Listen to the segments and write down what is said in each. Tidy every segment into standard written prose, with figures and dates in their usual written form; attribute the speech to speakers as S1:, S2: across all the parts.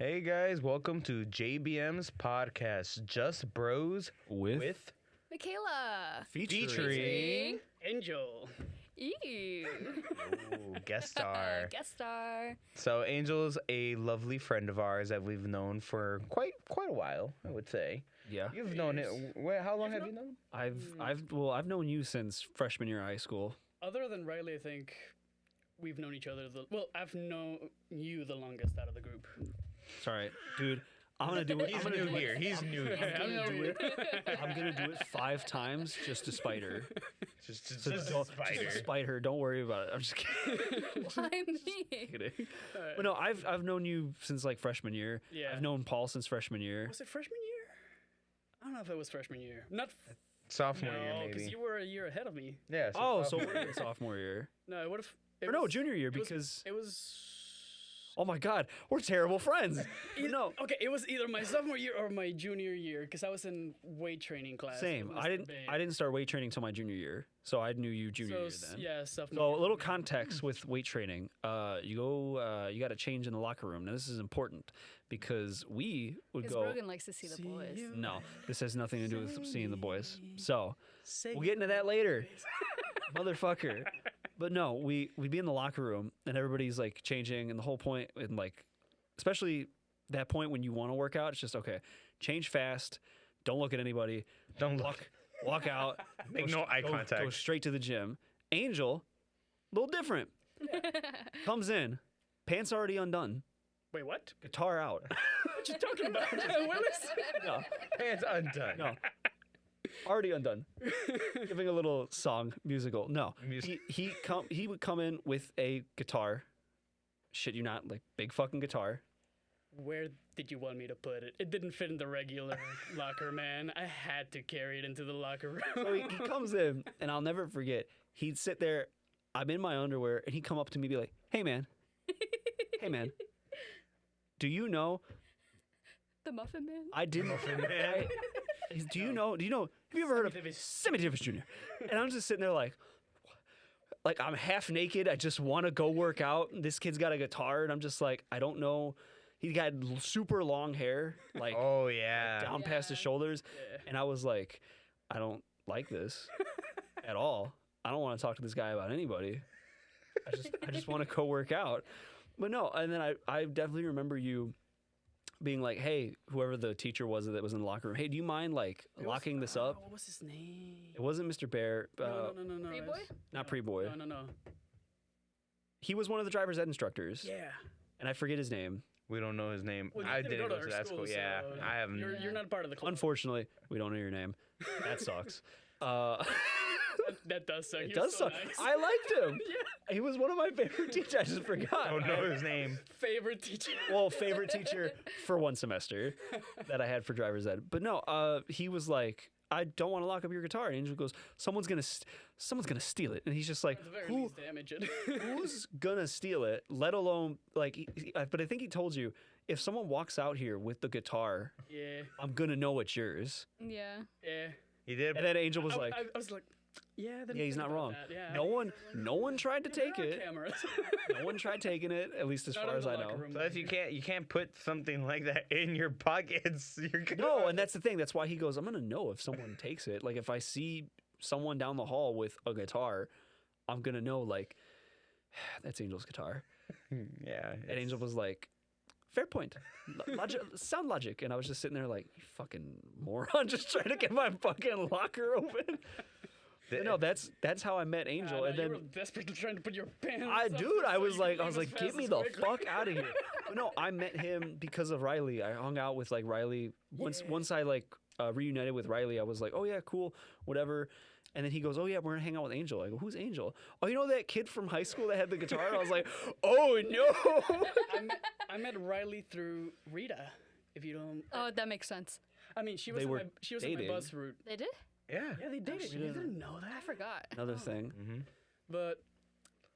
S1: Hey guys, welcome to JBM's podcast, Just Bros with
S2: Michaela.
S1: featuring
S3: Angel.
S2: Ew.
S1: guest star.
S2: Guest star.
S1: So Angel's a lovely friend of ours that we've known for quite a while, I would say.
S4: Yeah,
S1: You've known it. How long have you known?
S4: I've known you since freshman year of high school.
S3: Other than Riley, I think we've known each other. I've known you the longest out of the group.
S4: It's all right, dude. I'm gonna do it.
S1: He's new here. He's new here.
S4: I'm gonna do it 5 times just to spite her.
S1: Just
S4: Just to spite her. Don't worry about it. I'm just kidding.
S2: Why me?
S4: Kidding. But no, I've known you since like freshman year.
S3: Yeah.
S4: I've known Paul since freshman year.
S3: Was it freshman year? I don't know if it was freshman year. Not
S1: Sophomore year,
S3: no,
S1: maybe.
S3: because you were a year ahead of me.
S1: Yeah.
S4: Oh, so
S1: sophomore
S4: we're
S1: year.
S4: in sophomore year.
S3: No, what if?
S4: Or no, junior year because.
S3: It was.
S4: Oh my God, we're terrible friends. No.
S3: Okay, it was either my sophomore year or my junior year because I was in weight training class.
S4: Same.
S3: with
S4: I
S3: Mr.
S4: didn't
S3: Bay.
S4: start weight training till my junior year, so I knew you junior year
S3: So
S4: then.
S3: yeah, sophomore.
S4: So a
S3: year.
S4: little context with weight training. You got to change in the locker room. Now this is important because we would
S2: Because
S4: go.
S2: Brogan likes to see the boys.
S4: No, this has nothing to do with seeing the boys. So we'll get into that later, motherfucker. But no, we'd be in the locker room and everybody's like changing, and the whole point, and like, especially that point when you want to work out, it's just okay. Change fast. Don't look at anybody.
S1: Don't look.
S4: Walk out.
S1: Make no eye contact.
S4: Go straight to the gym. Angel, a little different. Comes in, pants already undone,
S3: Wait, what?
S4: guitar out.
S3: What you talking about? Willis?
S4: No,
S1: Hands undone.
S4: no, already undone. Giving a little song musical. No, he would come in with a guitar. Shit, you not, like big fucking guitar.
S3: Where did you want me to put it? It didn't fit in the regular locker, man. I had to carry it into the locker room.
S4: So he comes in, and I'll never forget. He'd sit there. I'm in my underwear, and he'd come up to me, and be like, "Hey man, hey man, do you know
S2: The Muffin Man.
S4: I didn't? Do you know? Have you ever heard of Sammy Davis Jr.?" And I'm just sitting there like I'm half naked. I just want to go work out. This kid's got a guitar, and I'm just like, I don't know. He got super long hair, like
S1: Oh yeah.
S4: down past his
S2: Yeah.
S4: shoulders, and I was like, I don't like this at all. I don't want to talk to this guy about anybody. I just want to go work out. But no, and then I definitely remember you being like, hey, whoever the teacher was that was in the locker room, hey, do you mind like locking this up?
S3: What was his name?
S4: It wasn't Mr. Bear,
S3: No.
S2: Free boy?
S4: not Pre-Boy.
S3: No.
S4: He was one of the driver's ed instructors,
S3: Yeah.
S4: and I forget his name.
S1: We don't know his name.
S3: Well, you
S1: I
S3: didn't
S1: didn't go
S3: our
S1: to that school. Yeah,
S3: so
S1: I haven't.
S3: You're not part of the club.
S4: Unfortunately, we don't know your name. That sucks.
S3: That does suck.
S4: It does suck.
S3: Nice.
S4: I liked him. He was one of my favorite teachers. I just forgot.
S1: Don't know his name.
S3: Favorite teacher.
S4: Well, favorite teacher for one semester that I had for driver's ed. But no, he was like, I don't want to lock up your guitar. And Angel goes, someone's gonna steal it. And he's just like,
S3: At the very
S4: who,
S3: least, damage it.
S4: who's gonna steal it? Let alone like, but I think he told you, if someone walks out here with the guitar,
S3: Yeah.
S4: I'm gonna know it's yours.
S2: Yeah.
S3: Yeah.
S1: He did.
S4: And then Angel was like,
S3: I was like, yeah. I didn't
S4: yeah, he's
S3: think
S4: not
S3: about
S4: wrong.
S3: that. Yeah.
S4: No one tried to take
S3: There are
S4: it.
S3: Cameras.
S4: No one tried taking it, at least as
S3: Not
S4: far
S3: in
S4: as
S3: the
S4: I
S3: locker
S4: know.
S3: room.
S1: So if you can't put something like that in your pockets, you're gonna.
S4: No, and that's the thing. That's why he goes, I'm going to know if someone takes it. Like, if I see someone down the hall with a guitar, I'm going to know, like, that's Angel's guitar.
S1: Yeah.
S4: And Angel was like, fair point. Sound logic. And I was just sitting there like, you fucking moron, just trying to get my fucking locker open. But no, that's how I met Angel. And
S3: you
S4: then
S3: were desperately trying to put your pants.
S4: dude, I
S3: so
S4: was
S3: you
S4: like,
S3: could leave as
S4: get
S3: fast
S4: me
S3: as
S4: the
S3: quickly.
S4: fuck out of here. But no, I met him because of Riley. I hung out with like Riley. Once I like reunited with Riley, I was like, oh yeah, cool, whatever. And then he goes, oh yeah, we're gonna hang out with Angel. I go, who's Angel? Oh, you know that kid from high school that had the guitar? And I was like, oh no.
S3: I met Riley through Rita. If you don't,
S2: Oh, that makes sense.
S3: I mean, she was
S4: They
S3: in
S4: were
S3: my, she was in my
S4: dating.
S3: bus route.
S2: They did?
S1: Yeah.
S3: Yeah, they dated. You didn't know
S2: I
S3: that?
S2: forgot.
S4: Another thing.
S3: But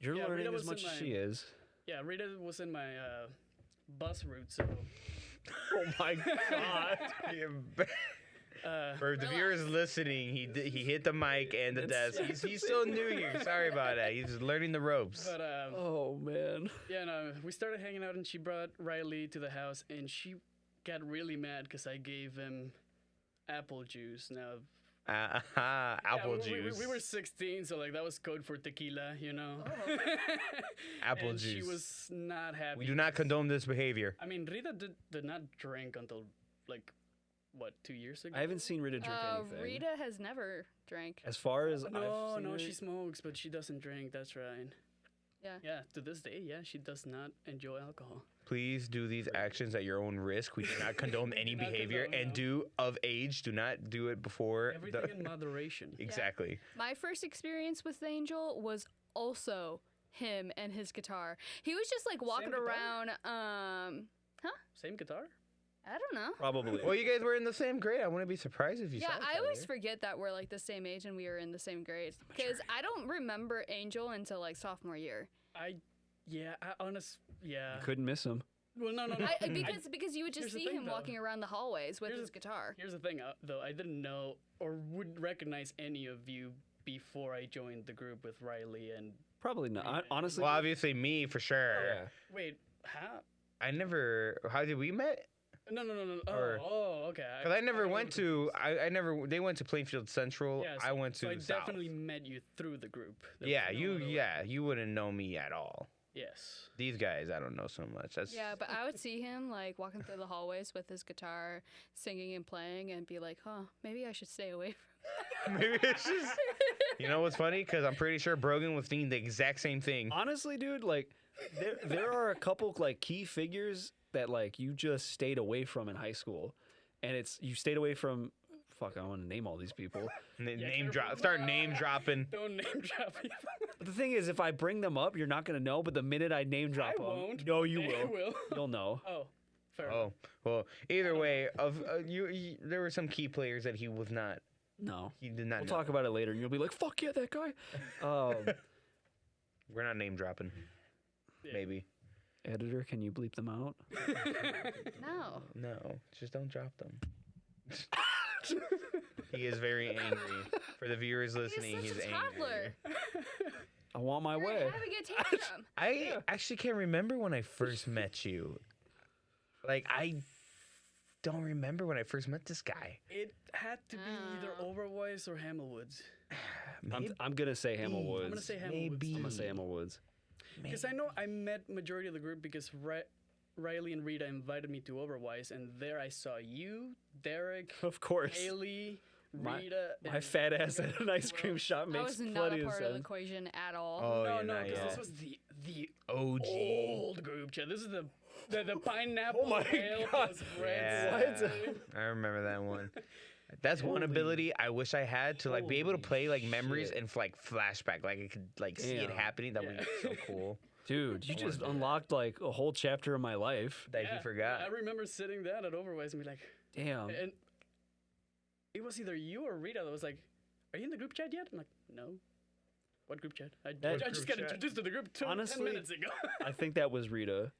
S4: You're
S3: Yeah,
S4: learning
S3: Rita
S4: as
S3: was
S4: much
S3: in
S4: as
S3: my-
S4: she is.
S3: yeah, Rita was in my bus route, so
S4: Oh my god.
S1: For the viewers listening, he hit the mic and the desk. He's still new here. Sorry about that. He's learning the ropes.
S3: but
S4: Oh man.
S3: yeah, no, we started hanging out, and she brought Riley to the house, and she got really mad because I gave him apple juice. Now,
S1: Apple
S3: yeah,
S1: juice.
S3: We were 16, so like that was code for tequila, you know.
S1: Apple
S3: and
S1: juice.
S3: She was not happy.
S1: We do not condone this behavior.
S3: I mean, Rita did not drink until like what 2 years ago.
S4: I haven't seen Rita drink anything.
S2: Rita has never drank.
S4: As far as
S3: No,
S4: I've seen
S3: no,
S4: it,
S3: she smokes, but she doesn't drink. That's right.
S2: Yeah.
S3: Yeah, to this day, yeah, she does not enjoy alcohol.
S1: Please do these actions at your own risk. We do not condone any
S3: not
S1: behavior,
S3: condone,
S1: and
S3: no.
S1: do of age. Do not do it before.
S3: Everything in moderation.
S1: Exactly.
S2: My first experience with Angel was also him and his guitar. He was just like walking
S3: guitar?
S2: around.
S3: Same guitar?
S2: I don't know.
S4: probably.
S1: Well, you guys were in the same grade. I wouldn't be surprised if you
S2: Yeah,
S1: saw each
S2: I always
S1: other.
S2: forget that we're like the same age and we were in the same grade. Because I don't remember Angel until like sophomore year.
S3: Yeah, yeah.
S4: Couldn't miss him.
S3: Well, no.
S2: Because you would just
S3: Here's the
S2: see
S3: thing,
S2: him
S3: though.
S2: walking around the hallways with
S3: Here's
S2: his guitar.
S3: Here's the thing, though. I didn't know or would recognize any of you before I joined the group with Riley and.
S4: Probably not. Honestly.
S1: Well, obviously me for sure.
S4: yeah.
S3: Wait, how?
S1: I never. How did we met?
S3: No.
S1: Or-
S3: Okay.
S1: Because I never
S3: don't
S1: went
S3: know.
S1: to. I never. They went to Plainfield Central.
S3: Yeah,
S1: I went to.
S3: So I
S1: South.
S3: definitely met you through the group. There
S1: Yeah,
S3: was no
S1: you.
S3: other way.
S1: Yeah, you wouldn't know me at all.
S3: Yes.
S1: These guys, I don't know so much. That's
S2: Yeah, but I would see him like walking through the hallways with his guitar, singing and playing, and be like, "Huh, maybe I should stay away from."
S1: Maybe it's just. You know what's funny? Because I'm pretty sure Brogan was thinking the exact same thing.
S4: Honestly, dude, like there are a couple like key figures that like you just stayed away from in high school, and it's you stayed away from. Fuck, I want to name all these people.
S1: Name
S3: careful.
S1: drop. Start name dropping.
S3: Don't name drop people.
S4: But the thing is, if I bring them up, you're not gonna know. But the minute I name drop
S3: I
S4: them,
S3: won't.
S4: no, you
S3: They
S4: will. You'll know.
S3: Oh, fair
S1: Oh well. Either way, there were some key players that he was not.
S4: No.
S1: He did not.
S4: We'll
S1: know.
S4: talk about it later, and you'll be like, "Fuck yeah, that guy."
S1: We're not name dropping.
S3: Yeah.
S1: Maybe.
S4: Editor, can you bleep them out?
S2: No.
S1: No, just don't drop them. He is very angry. For the viewers listening,
S2: He's
S1: he's
S2: such a
S1: angry.
S2: toddler.
S4: I want my
S2: You're
S4: way.
S2: having a tantrum.
S1: I actually can't remember when I first met you. Like I don't remember when I first met this guy.
S3: It had to be either Overwise or Hamilwoods.
S4: I'm gonna say Hamilwoods.
S3: I'm gonna say Hamilwoods.
S1: Maybe.
S4: I'm gonna say Hamilwoods.
S3: Because I know I met majority of the group because Riley and Rita invited me to Overwise, and there I saw you, Derek,
S4: Of course.
S3: Haley,
S4: My-
S3: Rita.
S4: My
S3: and
S4: fat ass at an ice cream shop
S2: I
S4: makes
S2: was not
S4: plenty
S2: a
S4: of
S2: part of the
S4: sense.
S2: equation at all.
S1: Oh,
S3: no,
S1: you're
S3: no,
S1: not
S3: because
S1: yet.
S3: this was the
S1: OG.
S3: old group chat. This is the pineapple
S4: Oh my
S3: ale
S4: God.
S3: plus
S1: Yeah.
S3: red.
S1: I remember that one. That's one
S4: Holy-
S1: ability I wish I had to like be able to
S4: holy
S1: play like memories
S4: shit.
S1: and like flashback, like I could like see it
S4: Damn.
S1: happening. That would be so cool.
S4: Dude, you just unlocked like a whole chapter of my life.
S1: That you forgot.
S3: I remember sitting down at Overwise and be like,
S4: Damn.
S3: and it was either you or Rita that was like, "Are you in the group chat yet?" I'm like, "No." What group chat? I
S4: That
S3: just
S1: group
S3: got
S1: chat?
S3: introduced to the group 10
S4: Honestly,
S3: minutes ago.
S4: I think that was Rita.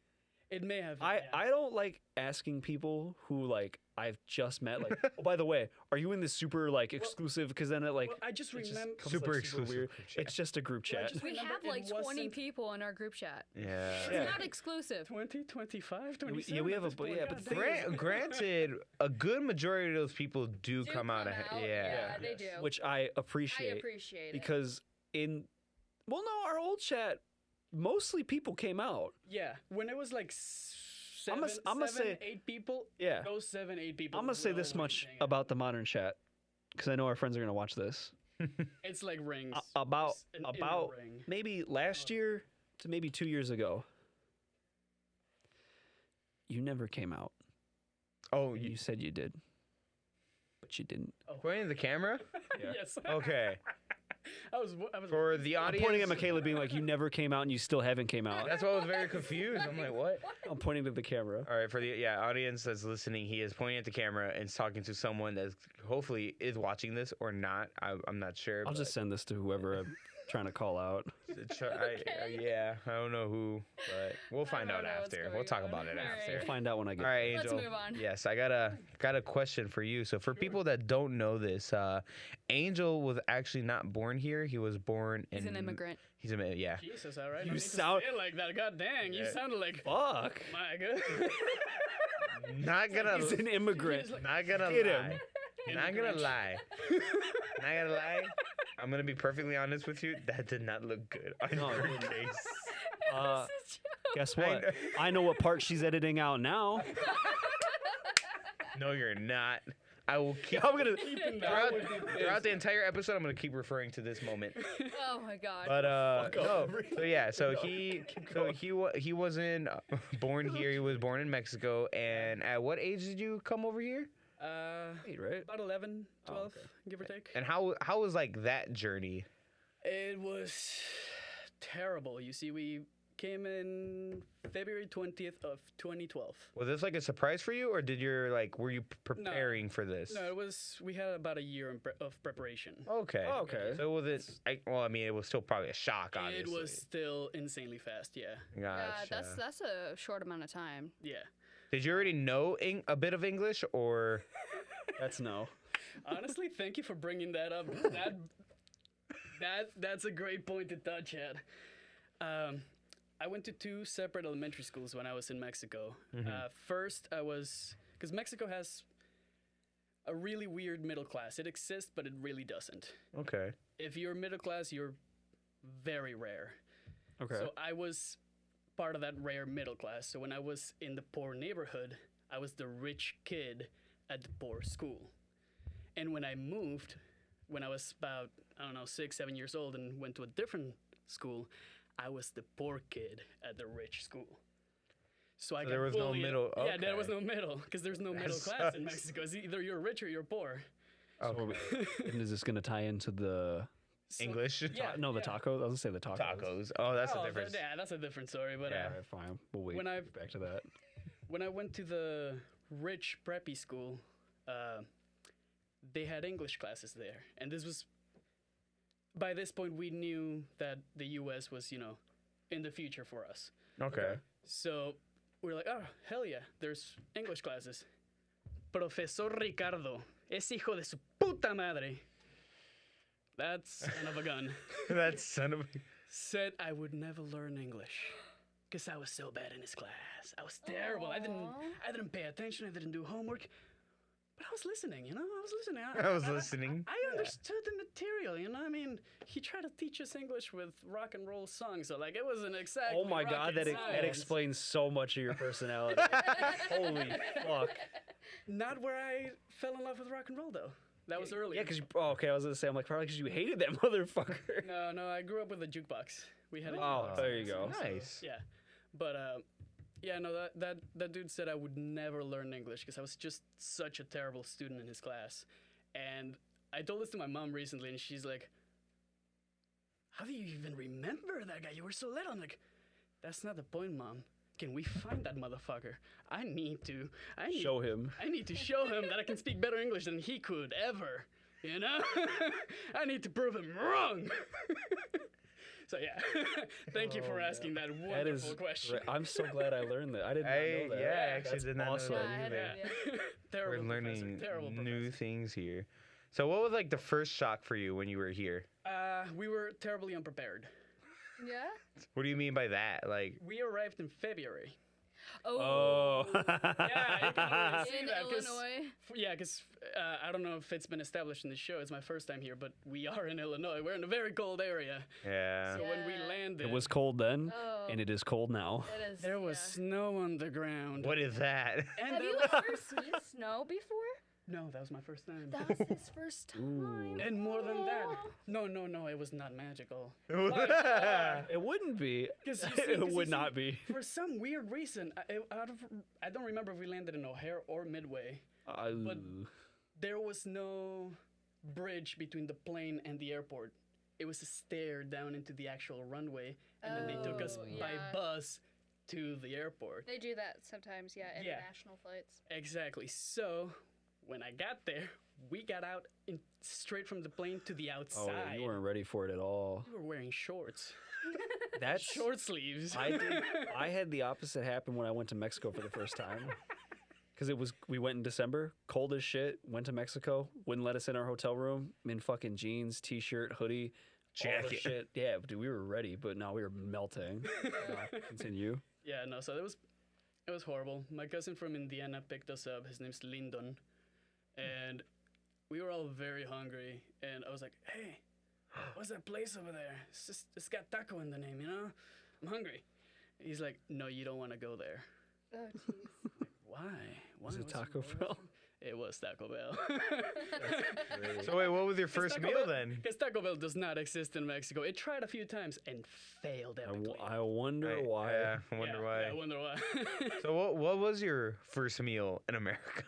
S3: It may have.
S4: I
S3: yeah.
S4: don't like asking people who like I've just met like, oh, by the way, are you in this super like exclusive? Because then it like
S3: Well, I just
S4: it just
S3: remember.
S4: comes,
S1: Super
S4: like,
S1: exclusive
S4: weird.
S1: group chat.
S4: It's just a group
S3: Well, I
S4: chat.
S3: just
S2: We
S3: remember
S2: have
S3: it
S2: like 20
S3: wasn't
S2: people in our group chat.
S1: Yeah.
S2: It's
S4: Yeah.
S2: not exclusive.
S3: 20, 25,
S4: Yeah,
S3: 27.
S4: we have
S3: at
S4: a-
S3: this point.
S4: yeah, but
S3: God
S4: the
S3: damn.
S4: thing is-
S1: Granted, a good majority of those people do come out ahead. Yeah.
S2: Yeah, they do.
S4: Which I
S2: I
S4: appreciate
S2: appreciate it.
S4: because well, no, our old chat, mostly people came out.
S3: Yeah, when it was like
S4: I'ma
S3: seven,
S4: say-
S3: 8 people.
S4: Yeah.
S3: Those 7, 8 people.
S4: I'm gonna say
S3: will
S4: this
S3: always
S4: much
S3: hang out.
S4: about the modern chat because I know our friends are gonna watch this.
S3: It's like rings.
S4: About
S3: There's an inner
S4: about
S3: ring.
S4: maybe last year to maybe 2 years ago, you never came out.
S1: Oh,
S4: You said you did, but you didn't.
S1: pointing at the camera?
S4: Yeah.
S3: Yes.
S1: Okay.
S3: I was.
S1: For the
S4: I'm
S1: audience.
S4: pointing at Michaela, being like, "You never came out, and you still haven't came out."
S1: That's why I was very confused. I'm like, what?
S4: I'm pointing to the camera.
S1: All right, for the audience that's listening, he is pointing at the camera and talking to someone that hopefully is watching this or not. I'm not sure.
S4: I'll
S1: but
S4: just send this to whoever trying to call out.
S1: Yeah, I don't know who, but we'll find
S2: don't
S1: out
S2: know what's
S1: after.
S2: going
S1: We'll talk
S2: on.
S1: about it
S2: All right.
S1: after.
S4: We'll find out when I get
S1: All right,
S2: Let's
S1: Angel.
S2: move on.
S1: Yes, I got a question for you. So for people that don't know this, Angel was actually not born here. He was born in.
S2: He's an immigrant.
S1: He's a yeah.
S3: Jesus, all right.
S4: You
S3: You
S4: sound-
S3: sound like that. God dang, you sounded like.
S4: Fuck.
S3: My God.
S1: Not gonna.
S4: He's an immigrant.
S1: Not gonna
S4: Get
S1: lie.
S4: him.
S1: Not gonna lie. Not gonna lie. I'm gonna be perfectly honest with you. That did not look good on
S4: No, it
S1: your
S4: didn't.
S1: face.
S4: Guess what? I know what part she's editing out now.
S1: No, you're not. I will keep.
S4: I'm gonna.
S1: Throughout the entire episode, I'm gonna keep referring to this moment.
S2: Oh my god.
S1: But no.
S4: off.
S1: So yeah. So he wasn't born here. He was born in Mexico. And at what age did you come over here?
S4: Wait, right?
S3: About 11, 12,
S4: Oh, okay.
S3: give or take.
S1: And how was like that journey?
S3: It was terrible. You see, we came in February 20th of 2012.
S1: Was this like a surprise for you, or were you preparing for this?
S3: No, it was. We had about a year of preparation.
S1: Okay.
S4: Okay.
S1: So was it? It was still probably a shock. Obviously.
S3: It was still insanely fast. Yeah,
S1: Gotcha.
S2: Yeah, that's a short amount of time.
S3: yeah.
S1: Did you already know a bit of English, or?
S4: That's no.
S3: Honestly, thank you for bringing that up. That's a great point to touch at. I went to 2 separate elementary schools when I was in Mexico. First, because Mexico has a really weird middle class. It exists, but it really doesn't.
S1: Okay.
S3: If you're middle class, you're very rare.
S4: Okay.
S3: So I was part of that rare middle class. So when I was in the poor neighborhood, I was the rich kid at the poor school. And when I moved, when I was about, 6, 7 years old and went to a different school, I was the poor kid at the rich school. So
S1: there was no middle.
S3: Yeah, there was
S1: Okay.
S3: no middle because there's no middle
S1: That
S3: class in
S1: sucks.
S3: Mexico. It's either you're rich or you're poor.
S1: Okay.
S4: And is this gonna tie into the?
S3: So-
S1: English.
S3: Yeah,
S4: No, the
S3: yeah.
S4: tacos. I was gonna say the tacos.
S1: Tacos. Oh, that's
S3: Oh,
S1: a difference.
S3: Yeah, that's a different story. But
S1: Yeah.
S4: All right, fine. We'll wait.
S3: When I-
S4: Get back to that.
S3: when I went to the rich preppy school, they had English classes there, and this was. By this point, we knew that the U.S. was, in the future for us.
S1: Okay.
S3: So we were like, oh, hell yeah, there's English classes. Profesor Ricardo es hijo de su puta madre. That's son of a gun.
S1: That son of.
S3: Said I would never learn English because I was so bad in his class. I was terrible. I didn't pay attention. I didn't do homework. But I was listening, I was listening.
S1: I was listening.
S3: I understood the material, I mean, he tried to teach us English with rock and roll songs, so like it wasn't exactly.
S4: Oh my god,
S3: rocket
S4: that
S3: science.
S4: explains so much of your personality. Holy fuck.
S3: Not where I fell in love with rock and roll though. That was early.
S4: Yeah, because you. Oh, okay, I was gonna say, I'm like, probably because you hated that motherfucker.
S3: No, I grew up with a jukebox. We had a
S4: Oh,
S3: jukebox.
S4: there you go.
S1: Nice.
S3: Yeah, but yeah, no, that dude said I would never learn English because I was just such a terrible student in his class, and I told this to my mom recently, and she's like, "How do you even remember that guy? You were so little." I'm like, "That's not the point, Mom. Can we find that motherfucker? I need to
S4: Show him.
S3: I need to show him that I can speak better English than he could ever. I need to prove him wrong." So yeah, thank you for asking that wonderful
S4: That is.
S3: question.
S4: I'm so glad I learned that. I did not know that.
S1: Yeah, I actually
S4: That's
S1: did not
S4: awesome.
S1: know
S2: Yeah, I
S1: that
S2: had
S1: either.
S2: no idea.
S3: Terrible
S1: We're
S3: professor,
S1: learning
S3: terrible
S1: new
S3: professor.
S1: things here. So, what was like the first shock for you when you were here?
S3: We were terribly unprepared.
S2: Yeah.
S1: What do you mean by that? Like,
S3: We arrived in February.
S4: Oh.
S3: Yeah, you can already see
S2: In
S3: that, 'cause-
S2: Illinois.
S3: Yeah, because I don't know if it's been established in the show. It's my first time here, but we are in Illinois. We're in a very cold area.
S1: yeah.
S3: So when we
S2: Yeah.
S3: landed,
S4: It was cold then,
S2: Oh.
S4: and it is cold now.
S2: That is,
S3: there was
S2: yeah.
S3: snow on the ground.
S1: What is that?
S3: And
S2: Have
S3: there
S2: you
S3: was-
S2: ever seen snow before?
S3: No, that was my first time.
S2: That was his first time.
S3: And more than that,
S2: Aw.
S3: no, it was not magical.
S4: It wouldn't be.
S3: 'Cause you see- 'cause
S4: It
S3: you
S4: would
S3: see-
S4: not be.
S3: For some weird reason, I don't remember if we landed in O'Hare or Midway. There was no bridge between the plane and the airport. It was a stair down into the actual runway, and then they took us
S2: Oh,
S3: by
S2: yeah.
S3: bus to the airport.
S2: They do that sometimes, yeah,
S3: Yeah.
S2: international flights.
S3: Exactly. So When I got there, we got out straight from the plane to the
S4: Oh,
S3: outside.
S4: yeah, you weren't ready for it at all.
S3: We were wearing shorts.
S4: That's
S3: Short sleeves.
S4: I had the opposite happen when I went to Mexico for the first time. Because we went in December, cold as shit. Went to Mexico, wouldn't let us in our hotel room. In fucking jeans, t-shirt, hoodie, all the
S1: Jacket.
S4: shit. Yeah, dude, we were ready, but now we were melting. Continue.
S3: Yeah, no, so it was horrible. My cousin from Indiana picked us up. His name's Lyndon. And we were all very hungry. And I was like, hey, what's that place over there? It's got taco in the name, you know? I'm hungry. He's like, no, you don't want to go there.
S2: Oh, jeez.
S3: Why?
S4: Was it
S3: What's
S4: Taco
S3: wrong?
S4: Bell?
S3: It was Taco Bell.
S1: So wait, what was your first
S3: Taco
S1: meal
S3: Bell-
S1: then?
S3: Because Taco Bell does not exist in Mexico. It tried a few times and failed epically.
S4: I wonder why.
S1: Yeah, I wonder why.
S3: Yeah, I wonder why.
S1: So what was your first meal in America?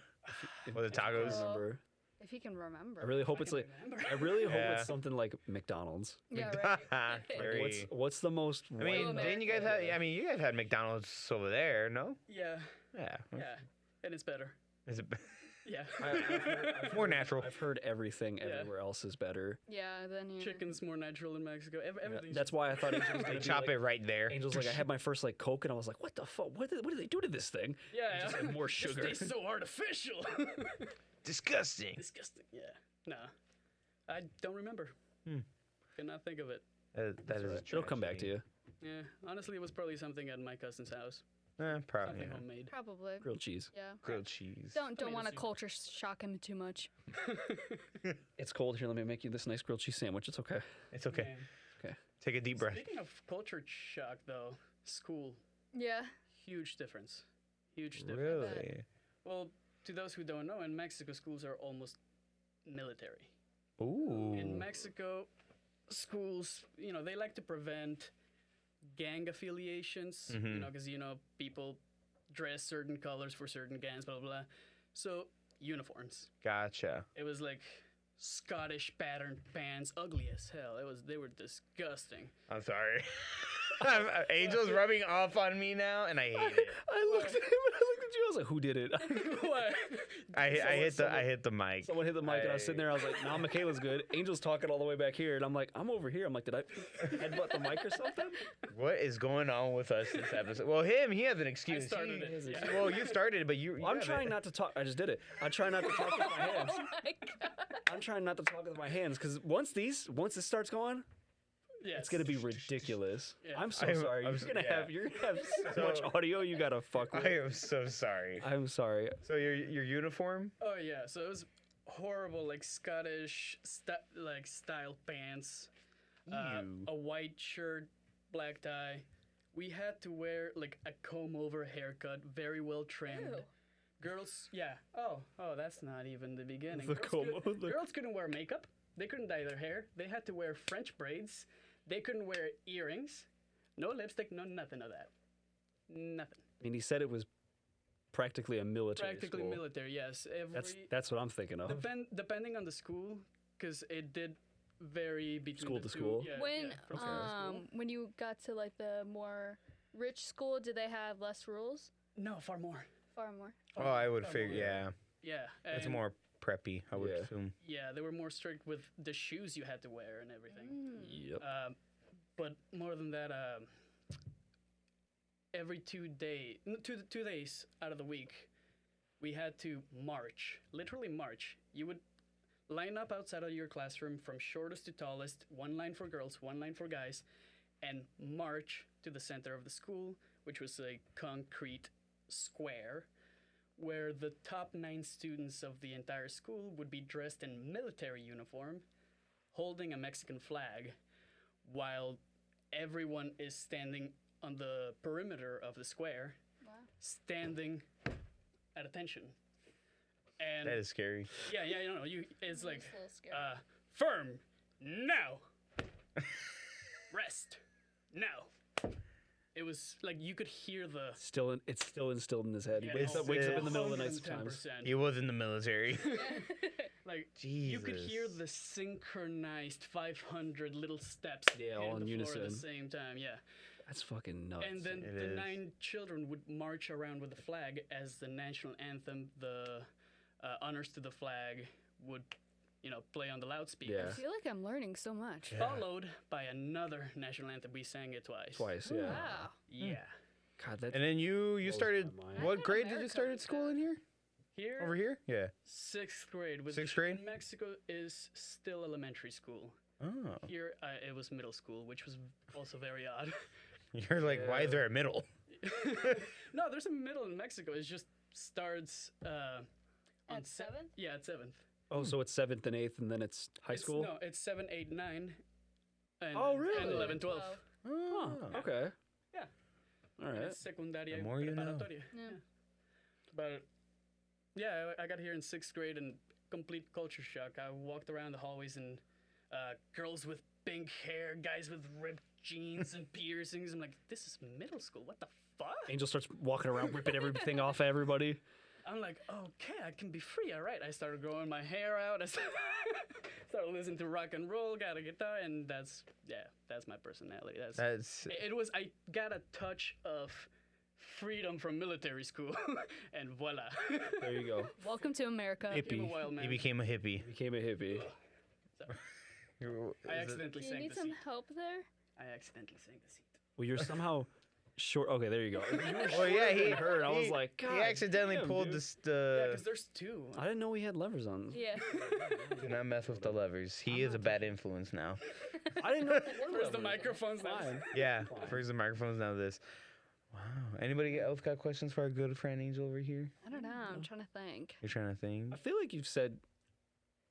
S1: Was it
S4: I
S1: tacos?
S4: don't remember.
S2: If he can remember.
S4: I really hope
S3: I
S4: it's
S3: can
S4: like.
S3: remember.
S4: I really hope
S1: Yeah.
S4: it's something like McDonald's.
S2: Yeah, right.
S4: Like,
S1: Very.
S4: what's the most?
S1: I mean,
S2: Well,
S1: didn't you guys have? I mean, you guys had McDonald's over there, no?
S3: Yeah,
S1: Yeah.
S3: yeah, and it's better.
S1: Is it
S3: Yeah.
S4: I've
S1: more natural?
S4: I've heard everything
S3: Yeah.
S4: everywhere else is better.
S2: Yeah, then here.
S3: Chicken's more natural in Mexico. Everything's
S4: That's why I thought Angels was
S1: They
S4: gonna be
S1: chop
S4: like,
S1: it right there.
S4: Angels like I had my first like Coke and I was like, what the fuck? What did they do to this thing?
S3: yeah,
S4: Just like more sugar.
S3: This tastes so artificial.
S1: Disgusting.
S3: Disgusting. Yeah. Nah, I don't remember.
S1: Hmm.
S3: Cannot think of it.
S1: That is. a
S4: It'll come back to
S1: tragedy.
S4: you.
S3: Yeah. Honestly, it was probably something at my cousin's house.
S1: Probably.
S3: Something
S1: Yeah.
S3: homemade.
S2: Probably.
S4: Grilled cheese.
S2: Yeah.
S1: Grilled cheese.
S2: Don't
S3: mean,
S2: want to
S3: it's-
S2: culture shock him too much.
S4: It's cold here. Let me make you this nice grilled cheese sandwich. It's okay.
S1: It's okay.
S3: Man.
S1: Take a deep breath.
S3: Speaking of culture shock, though, school,
S2: Yeah.
S3: huge difference. Huge difference.
S1: Really?
S3: Well, to those who don't know, in Mexico, schools are almost military.
S1: Ooh.
S3: In Mexico, schools, they like to prevent gang affiliations,
S1: Mhm.
S3: because, people dress certain colors for certain gangs, blah, blah, blah. So, uniforms.
S1: Gotcha.
S3: It was like Scottish patterned pants, ugly as hell. They were disgusting.
S1: I'm sorry. Angel's rubbing off on me now, and I hate it.
S4: I looked at him and I looked at you. I was like, who did it?
S3: What?
S1: I hit the mic.
S4: Someone hit the mic and I was sitting there. I was like, nah, Michaela's good. Angel's talking all the way back here. And I'm like, I'm over here. I'm like, did I headbutt the mic or something?
S1: What is going on with us this episode? Well, he has an excuse.
S3: I started
S1: He-
S3: it. Yeah.
S1: Well, you started it, but you.
S4: I'm
S1: have
S4: trying
S1: it.
S4: not to talk. I just did it. I try not to talk with my hands.
S2: Oh my god.
S4: I'm trying not to talk with my hands because once this starts going,
S3: Yes.
S4: it's gonna be ridiculous.
S3: Yeah.
S4: I'm so
S1: I'm-
S4: sorry.
S1: I'm
S4: You're
S1: so-
S4: gonna
S1: yeah.
S4: have so much audio you gotta fuck with.
S1: I am so sorry.
S4: I'm sorry.
S1: So your uniform?
S3: Oh yeah, so it was horrible, like Scottish style pants,
S4: Ew.
S3: a white shirt, black tie. We had to wear like a comb over haircut, very well trimmed.
S2: Ew.
S3: Girls, yeah. Oh, that's not even the beginning.
S4: The
S3: Girls,
S4: comb over.
S3: girls couldn't wear makeup. They couldn't dye their hair. They had to wear French braids. They couldn't wear earrings. No lipstick. No nothing of that. Nothing.
S4: I mean, he said it was practically a military
S3: Practically
S4: school.
S3: military. Yes.
S4: That's what I'm thinking of.
S3: Depending on the school, because it did vary between
S4: School
S3: the
S4: to
S3: two.
S4: school?
S3: Yeah,
S2: When
S3: yeah, from school to school.
S2: when you got to like the more rich school, did they have less rules?
S3: No, far more.
S2: Far more.
S1: Oh, I would
S3: Far
S1: figure.
S3: more.
S1: Yeah,
S3: Yeah,
S1: it's
S3: and-
S1: more preppy. I would
S4: Yeah.
S1: assume.
S3: Yeah, they were more strict with the shoes you had to wear and everything.
S4: Yep.
S3: But more than that, every 2 days out of the week, we had to march. Literally march. You would line up outside of your classroom from shortest to tallest, one line for girls, one line for guys, and march to the center of the school, which was a concrete square, where the top 9 students of the entire school would be dressed in military uniform, holding a Mexican flag, while everyone is standing on the perimeter of the square,
S2: Wow.
S3: standing at attention. And
S1: That is scary.
S3: yeah, it's like
S2: That's a little scary.
S3: firm now, rest now. It was like you could hear the
S4: It's still instilled in his head. He
S3: Yeah,
S4: wakes
S3: no,
S4: up in the middle of the night sometimes.
S3: 110%.
S1: He was in the military.
S3: Like
S1: Jesus.
S3: you could hear the synchronized 500 little steps
S4: Yeah, all
S3: hitting
S4: in
S3: the floor at
S4: unison.
S3: the same time. Yeah,
S4: That's fucking nuts.
S3: and then
S1: It
S3: the
S1: is.
S3: 9 children would march around with the flag as the national anthem, the honors to the flag would, play on the loudspeakers.
S4: Yeah.
S2: I feel like I'm learning so much.
S1: Yeah.
S3: Followed by another national anthem. We sang it twice.
S4: Twice, yeah.
S2: Wow.
S3: Yeah.
S4: God, that
S1: And then you
S4: blows
S1: started.
S4: my mind.
S1: What
S2: thought
S1: grade did you
S2: America
S1: start at
S2: was
S1: school
S2: that.
S1: in here?
S3: Here,
S1: Over here? Yeah.
S3: 6th grade. Which
S1: 6th grade?
S3: in Mexico is still elementary school.
S1: Oh.
S3: Here, it was middle school, which was also very odd.
S1: You're like, why is there a middle?
S3: No, there's a middle in Mexico. It just starts on
S2: At 7th?
S3: Yeah, at 7th.
S4: Oh, so it's 7th and 8th, and then it's high school?
S3: No, it's 7, 8, 9. And,
S4: Oh, really?
S3: And 11, 12.
S1: Oh.
S4: Okay.
S3: Yeah.
S4: All
S3: And
S4: right.
S3: it's secundaria
S1: The more you know.
S3: preparatoria.
S2: Yeah.
S3: But yeah, I got here in 6th grade and complete culture shock. I walked around the hallways and girls with pink hair, guys with ripped jeans and piercings. I'm like, this is middle school. What the fuck?
S4: Angel starts walking around, ripping everything off of everybody.
S3: I'm like, okay, I can be free. All right. I started growing my hair out. I started listening to rock and roll, got a guitar, and that's my personality.
S1: That's
S3: I got a touch of freedom from military school, and voila.
S4: There you go.
S2: Welcome to America.
S3: Became a
S4: Hippie.
S3: wild man.
S1: he became a hippie.
S4: Became a hippie.
S3: I accidentally
S2: Do you
S3: sang
S2: need
S3: the
S2: some
S3: seat.
S2: help there?
S3: I accidentally sang the seat.
S4: Well, you're somehow short. Okay, there you go. You were
S1: Well, yeah,
S4: shorter
S1: he
S4: than her, and I was
S1: he-
S4: like, God,
S1: he accidentally
S4: damn,
S1: pulled
S4: dude.
S1: this.
S3: Yeah, because there's two.
S4: I didn't know we had levers on.
S2: Yeah.
S1: Do not mess with the levers. He is a bad influence now.
S4: I didn't know. there were
S3: Where's the
S4: levers.
S3: microphones?
S4: Fine.
S1: Yeah. First the microphones, now this. Wow. Anybody else got questions for our good friend Angel over here?
S2: I don't know. I'm trying to think.
S1: You're trying to think.
S4: I feel like you've said.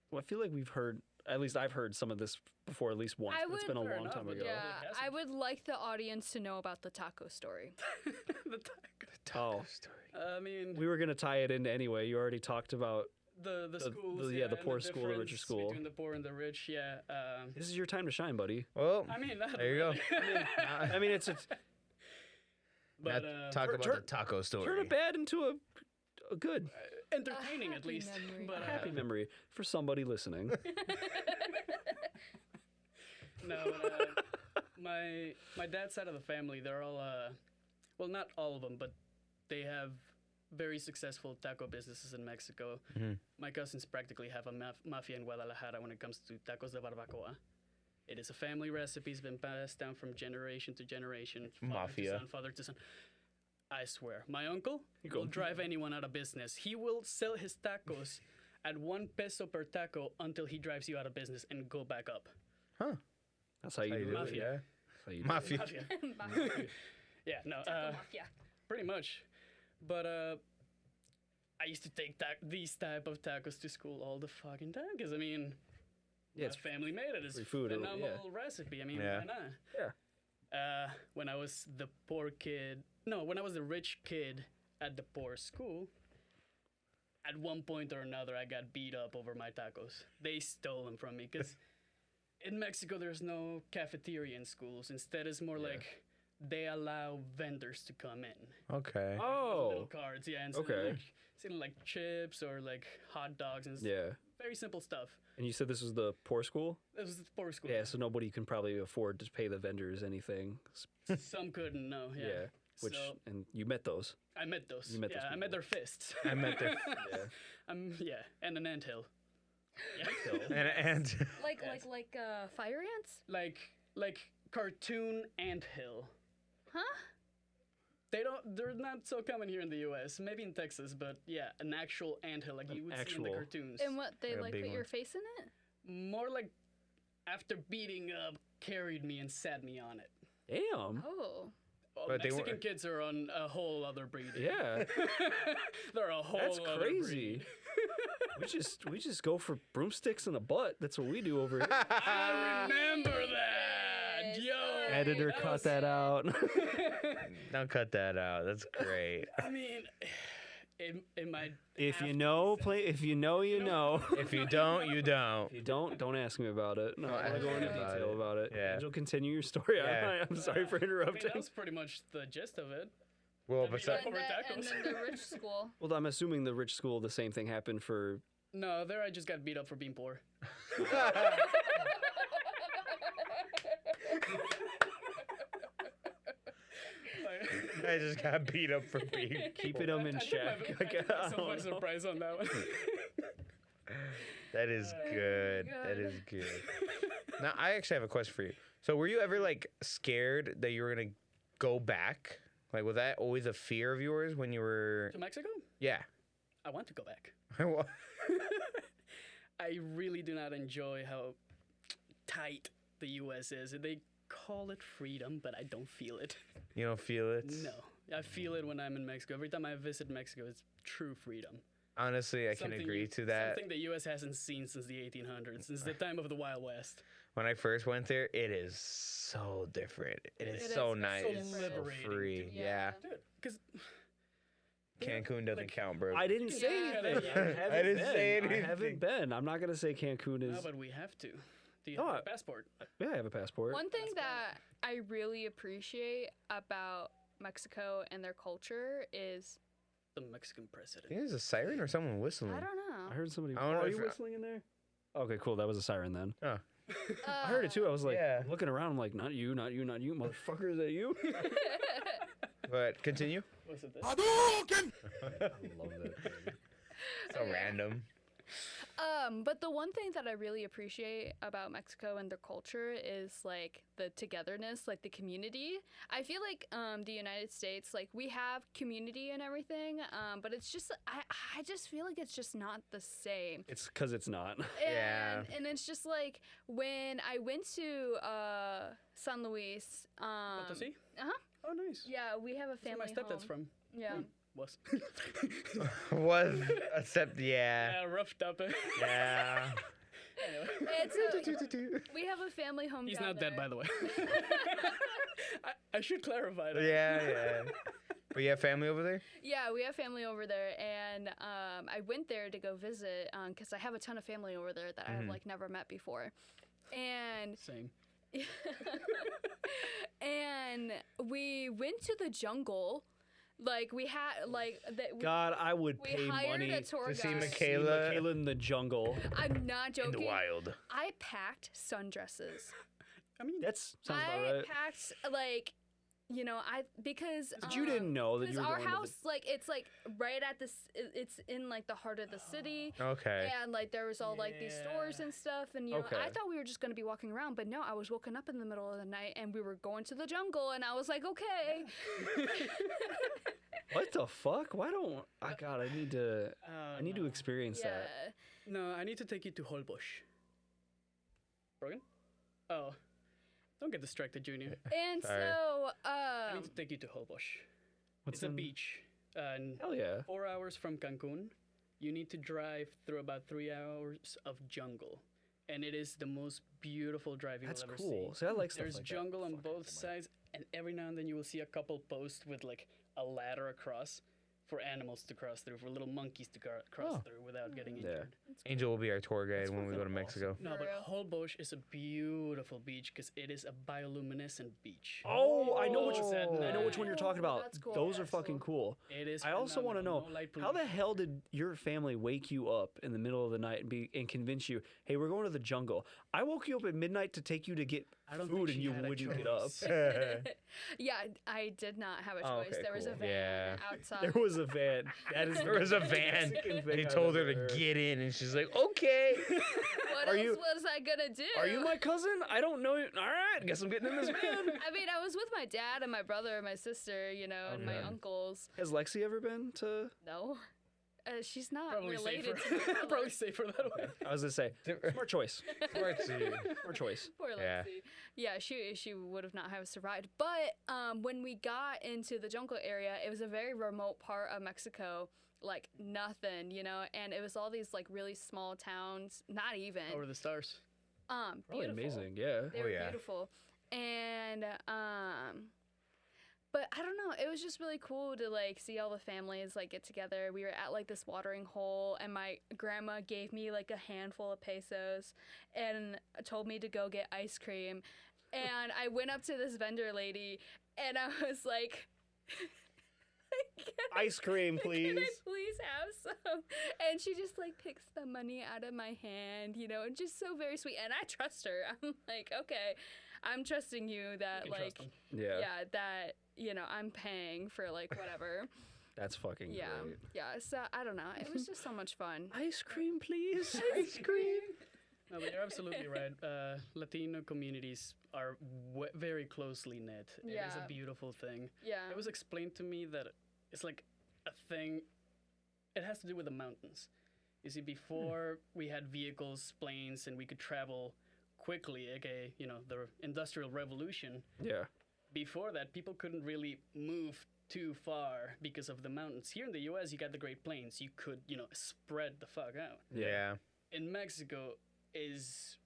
S4: Well, I feel like we've heard. At least I've heard some of this before, at least once.
S2: I
S4: But it's
S2: would-
S4: been a
S3: Fair
S4: long
S3: enough,
S4: time
S3: but
S4: ago.
S2: Yeah,
S3: hasn't.
S2: I would like the audience to know about the taco story.
S3: the taco.
S4: Oh,
S1: Story.
S3: I mean,
S4: we were gonna tie it in anyway. You already talked about.
S3: the schools.
S4: the
S3: and
S4: poor school, the richer
S3: difference
S4: school.
S3: Between the poor and the rich, yeah.
S4: This is your time to shine, buddy.
S1: Well,
S3: I mean, not
S1: there you go.
S3: really.
S4: I mean, it's
S1: now
S3: But
S1: talk about
S4: turn-
S1: the taco story.
S4: turn a bad into a good,
S3: entertaining
S2: A
S3: at least.
S2: happy memory.
S3: But,
S4: happy memory for somebody listening.
S3: No, but, my dad's side of the family, they're all well, not all of them, but they have very successful taco businesses in Mexico.
S1: Mhm.
S3: My cousins practically have a mafia in Guadalajara when it comes to tacos de barbacoa. It is a family recipe. It's been passed down from generation to generation.
S1: Mafia.
S3: Father to son. I swear, my uncle
S4: go.
S3: will drive anyone out of business. He will sell his tacos at 1 peso per taco until he drives you out of business and go back up.
S1: Huh.
S4: That's how you
S1: How you
S4: do
S1: do
S4: it.
S1: it,
S3: Mafia.
S1: yeah.
S4: That's how you do it.
S1: Mafia.
S3: Mafia. Yeah, no,
S2: Taco mafia.
S3: pretty much. But I used to take these type of tacos to school all the fucking time because I mean,
S4: Yeah,
S3: my
S4: it's
S3: family made it. It's
S4: free
S3: a
S4: food,
S3: phenomenal recipe. I mean,
S1: Yeah.
S3: why not?
S4: Yeah.
S3: When I was the poor kid, no, when I was the rich kid at the poor school, at one point or another, I got beat up over my tacos. They stole them from me because in Mexico there's no cafeteria in schools. Instead, it's more like they allow vendors to come in.
S1: Okay.
S3: Little
S4: Oh.
S3: cards, yeah, and
S4: Okay.
S3: like chips or like hot dogs and
S4: Yeah.
S3: very simple stuff.
S4: And you said this was the poor school?
S3: It was the poor school.
S4: Yeah, so nobody can probably afford to pay the vendors anything.
S3: Some couldn't, no, yeah.
S4: Yeah. Which
S3: So
S4: and you met those.
S3: I met those.
S4: You met those
S3: yeah, I met
S4: people.
S3: their fists.
S1: I met their
S3: Yeah, and an anthill. Yeah.
S1: and
S2: Like fire ants?
S3: like cartoon anthill.
S2: Huh?
S3: They're not so common here in the US. Maybe in Texas, but yeah, an actual anthill like
S4: An
S3: you would see in
S4: actual-
S3: the cartoons.
S2: And what they
S1: Like a
S2: like
S1: big
S2: put your
S1: one.
S2: face in it?
S3: More like after beating up, carried me and sat me on it.
S4: Damn.
S2: Oh.
S3: Well,
S1: But they
S3: Mexican
S1: weren't-
S3: kids are on a whole other breed.
S4: Yeah.
S3: They're a whole
S4: That's
S3: other
S4: crazy.
S3: breed.
S4: we just go for broomsticks and a butt. That's what we do over here.
S3: I remember that.
S2: Yes.
S3: Yo.
S4: Editor,
S3: that
S4: cut
S3: was-
S4: that out.
S1: don't cut that out. That's great.
S3: I mean, it might.
S4: If
S3: have
S4: you
S3: to
S4: know,
S3: be
S4: play. If you know, you know.
S1: If you don't, you don't.
S4: If you don't ask me about it. No,
S1: Don't
S4: I
S1: ask
S4: go
S1: me
S4: into
S1: about
S4: detail
S1: it.
S4: about it.
S1: Yeah.
S4: Angel, continue your story.
S1: Yeah.
S4: I'm sorry for
S3: I mean,
S4: interrupting.
S3: that was pretty much the gist of it.
S1: Well,
S3: I mean,
S1: besides,
S3: Over
S2: And
S3: tacos.
S2: then the rich school.
S4: Well, I'm assuming the rich school, the same thing happened for.
S3: No, there I just got beat up for being poor.
S1: I just got beat up for being.
S4: Keeping them in
S3: I took my-
S4: check.
S3: I took
S4: I
S3: myself
S4: don't
S3: by
S4: know.
S3: surprise on that one.
S1: That is good. That
S2: good.
S1: is good. Now, I actually have a question for you. So, were you ever like scared that you were gonna go back? Like, was that always a fear of yours when you were?
S3: To Mexico?
S1: Yeah.
S3: I want to go back.
S1: Well,
S3: I really do not enjoy how tight the U.S. is. They call it freedom, but I don't feel it.
S1: you don't feel it?
S3: No, I feel it when I'm in Mexico. Every time I visit Mexico, it's true freedom.
S1: Honestly, I can
S3: Something
S1: agree
S3: you-
S1: to that.
S3: Something the U.S. hasn't seen since the 1800s, since the time of the Wild West.
S1: When I first went there, it is so different. It is
S2: It
S1: so
S2: is
S1: nice.
S2: so
S1: It's so
S3: liberating,
S1: free.
S3: dude.
S1: Yeah.
S3: Dude, because
S1: Cancun doesn't count, bro.
S4: I didn't say
S2: Yeah.
S4: anything.
S1: I didn't say
S4: I
S1: anything.
S4: haven't been. I'm not gonna say Cancun
S3: no,
S4: is.
S3: but we have to. Do you
S4: No,
S3: have
S4: I-
S3: a passport?
S4: Yeah, I have a passport.
S2: One thing that I really appreciate about Mexico and their culture is
S3: The Mexican president.
S1: I think there's a siren or someone whistling.
S2: I don't know.
S4: I heard somebody.
S1: I don't know
S4: are
S1: if
S4: you
S1: I-
S4: whistling in there? Okay, cool. That was a siren then.
S1: Oh.
S4: I heard it too. I was like
S1: Yeah.
S4: looking around. I'm like, not you, not you, not you, motherfucker. Is that you?
S1: But continue.
S3: Was it this?
S4: I love that thing.
S1: So random.
S2: But the one thing that I really appreciate about Mexico and their culture is like the togetherness, like the community. I feel like the United States, like we have community and everything, but it's just I just feel like it's just not the same.
S4: It's because it's not.
S1: Yeah.
S2: And it's just like when I went to San Luis.
S3: Potosí?
S2: Uh-huh.
S3: Oh, nice.
S2: Yeah, we have a
S3: That's where
S2: family
S3: my stepdad's
S2: home.
S3: from.
S2: Yeah.
S3: Was.
S1: Was except yeah.
S3: Yeah, roughed up.
S1: Yeah.
S2: We have a family home.
S3: He's
S2: down
S3: not
S2: there.
S3: dead, by the way. I should clarify that.
S1: Yeah. But you have family over there?
S2: Yeah, we have family over there, and I went there to go visit because I have a ton of family over there that I've like never met before, and
S3: Same.
S2: and we went to the jungle. Like we had like that.
S4: God, I would
S2: We
S4: pay
S2: hired
S4: money
S2: a tour
S1: to see
S2: guide.
S1: Michaela
S4: Michaela in the jungle.
S2: I'm not
S1: in
S2: joking.
S1: the wild.
S2: I packed sundresses.
S3: I mean,
S4: That sounds about
S2: I
S4: right.
S2: packed like, because
S4: But you didn't know that you
S2: because
S4: were
S2: our
S4: going to
S2: house like it's like right at this. It's in like the heart of the city.
S1: Okay.
S2: And like there was all like these stores and stuff, and
S4: Okay.
S2: I thought we were just gonna be walking around, but no, I was woken up in the middle of the night and we were going to the jungle, and I was like, okay.
S4: What the fuck? Why don't I? God, I need to. I need to experience
S2: Yeah.
S4: that.
S3: No, I need to take you to Holbox. Brogan? Oh. Don't get distracted, Junior.
S2: And
S1: Sorry.
S2: so
S3: I need to take you to Holbox.
S4: What's
S3: It's a
S4: in-
S3: beach. And
S4: Hell yeah.
S3: 4 hours from Cancun, you need to drive through about 3 hours of jungle. And it is the most beautiful drive you'll
S4: That's
S3: ever
S4: cool.
S3: see.
S4: See, I like stuff
S3: There's
S4: like
S3: jungle
S4: that.
S3: on
S4: Fuck,
S3: both
S4: I
S3: sides, and every now and then you will see a couple posts with like a ladder across for animals to cross through, for little monkeys to cross
S1: Oh.
S3: through without getting
S4: Yeah.
S3: injured.
S1: Angel will be our tour guide
S4: That's
S1: when we
S4: fucking
S1: go to Mexico.
S4: awesome.
S3: No,
S2: For
S3: but
S2: real.
S3: Holbox is a beautiful beach because it is a bioluminescent beach.
S4: Oh, I know which
S3: It's at
S4: I know which one you're talking about.
S2: That's cool.
S4: Those are
S2: That's
S4: fucking cool.
S3: It is.
S4: I also want to know
S3: phenomenal. No light
S4: how the
S3: pollution.
S4: hell did your family wake you up in the middle of the night and convince you, hey, we're going to the jungle? I woke you up at midnight to take you to get
S3: I don't
S4: food,
S3: think
S4: and
S3: she
S4: you
S3: had a
S4: wouldn't get up.
S3: choice.
S2: Yeah, I did not have a
S1: Oh,
S2: choice.
S1: okay,
S2: There was a
S1: cool.
S2: van
S1: Yeah.
S2: outside.
S4: There was a van. That is
S1: There was a van. They told her to get in, and she's like, "Okay."
S2: What
S4: Are
S2: else
S4: you-
S2: was I gonna do?
S4: Are you my cousin? I don't know you. All right, guess I'm getting in this van.
S2: I mean, I was with my dad and my brother and my sister, and my
S1: Okay.
S2: uncles.
S4: Has Lexi ever been to?
S2: No, she's not
S3: Probably
S2: related
S3: safer.
S2: to my brother.
S3: Probably safer that way.
S4: I was gonna say smart choice.
S1: Smart dude.
S4: Smart choice.
S2: Poor
S1: Yeah.
S2: Lexi. Yeah, she would have not have survived. But when we got into the jungle area, it was a very remote part of Mexico, like nothing, and it was all these like really small towns, not even.
S3: Over the stars.
S4: Probably
S2: Beautiful.
S4: amazing. Yeah.
S2: They
S1: Oh,
S2: were
S1: yeah.
S2: beautiful. And but I don't know, it was just really cool to like see all the families like get together. We were at like this watering hole, and my grandma gave me like a handful of pesos and told me to go get ice cream. And I went up to this vendor lady and I was like,
S4: Ice cream,
S2: Can
S4: please.
S2: I please have some? And she just like picks the money out of my hand, and just so very sweet. And I trust her. I'm like, okay, I'm trusting you that
S3: You can
S2: like,
S3: trust 'em.
S4: Yeah.
S2: that I'm paying for like whatever.
S4: That's fucking
S2: Yeah,
S4: great.
S2: yeah. So I don't know. It was just so much fun.
S4: Ice cream, please.
S2: Ice cream.
S3: No, but you're absolutely right. Latino communities are very closely knit. It is
S2: Yeah.
S3: a beautiful thing.
S2: Yeah.
S3: It was explained to me that it's like a thing. It has to do with the mountains. You see, before we had vehicles, planes, and we could travel quickly, aka, the Industrial Revolution.
S4: Yeah.
S3: Before that, people couldn't really move too far because of the mountains. Here in the U.S., you got the Great Plains. You could, spread the fuck out.
S1: Yeah.
S3: In Mexico, is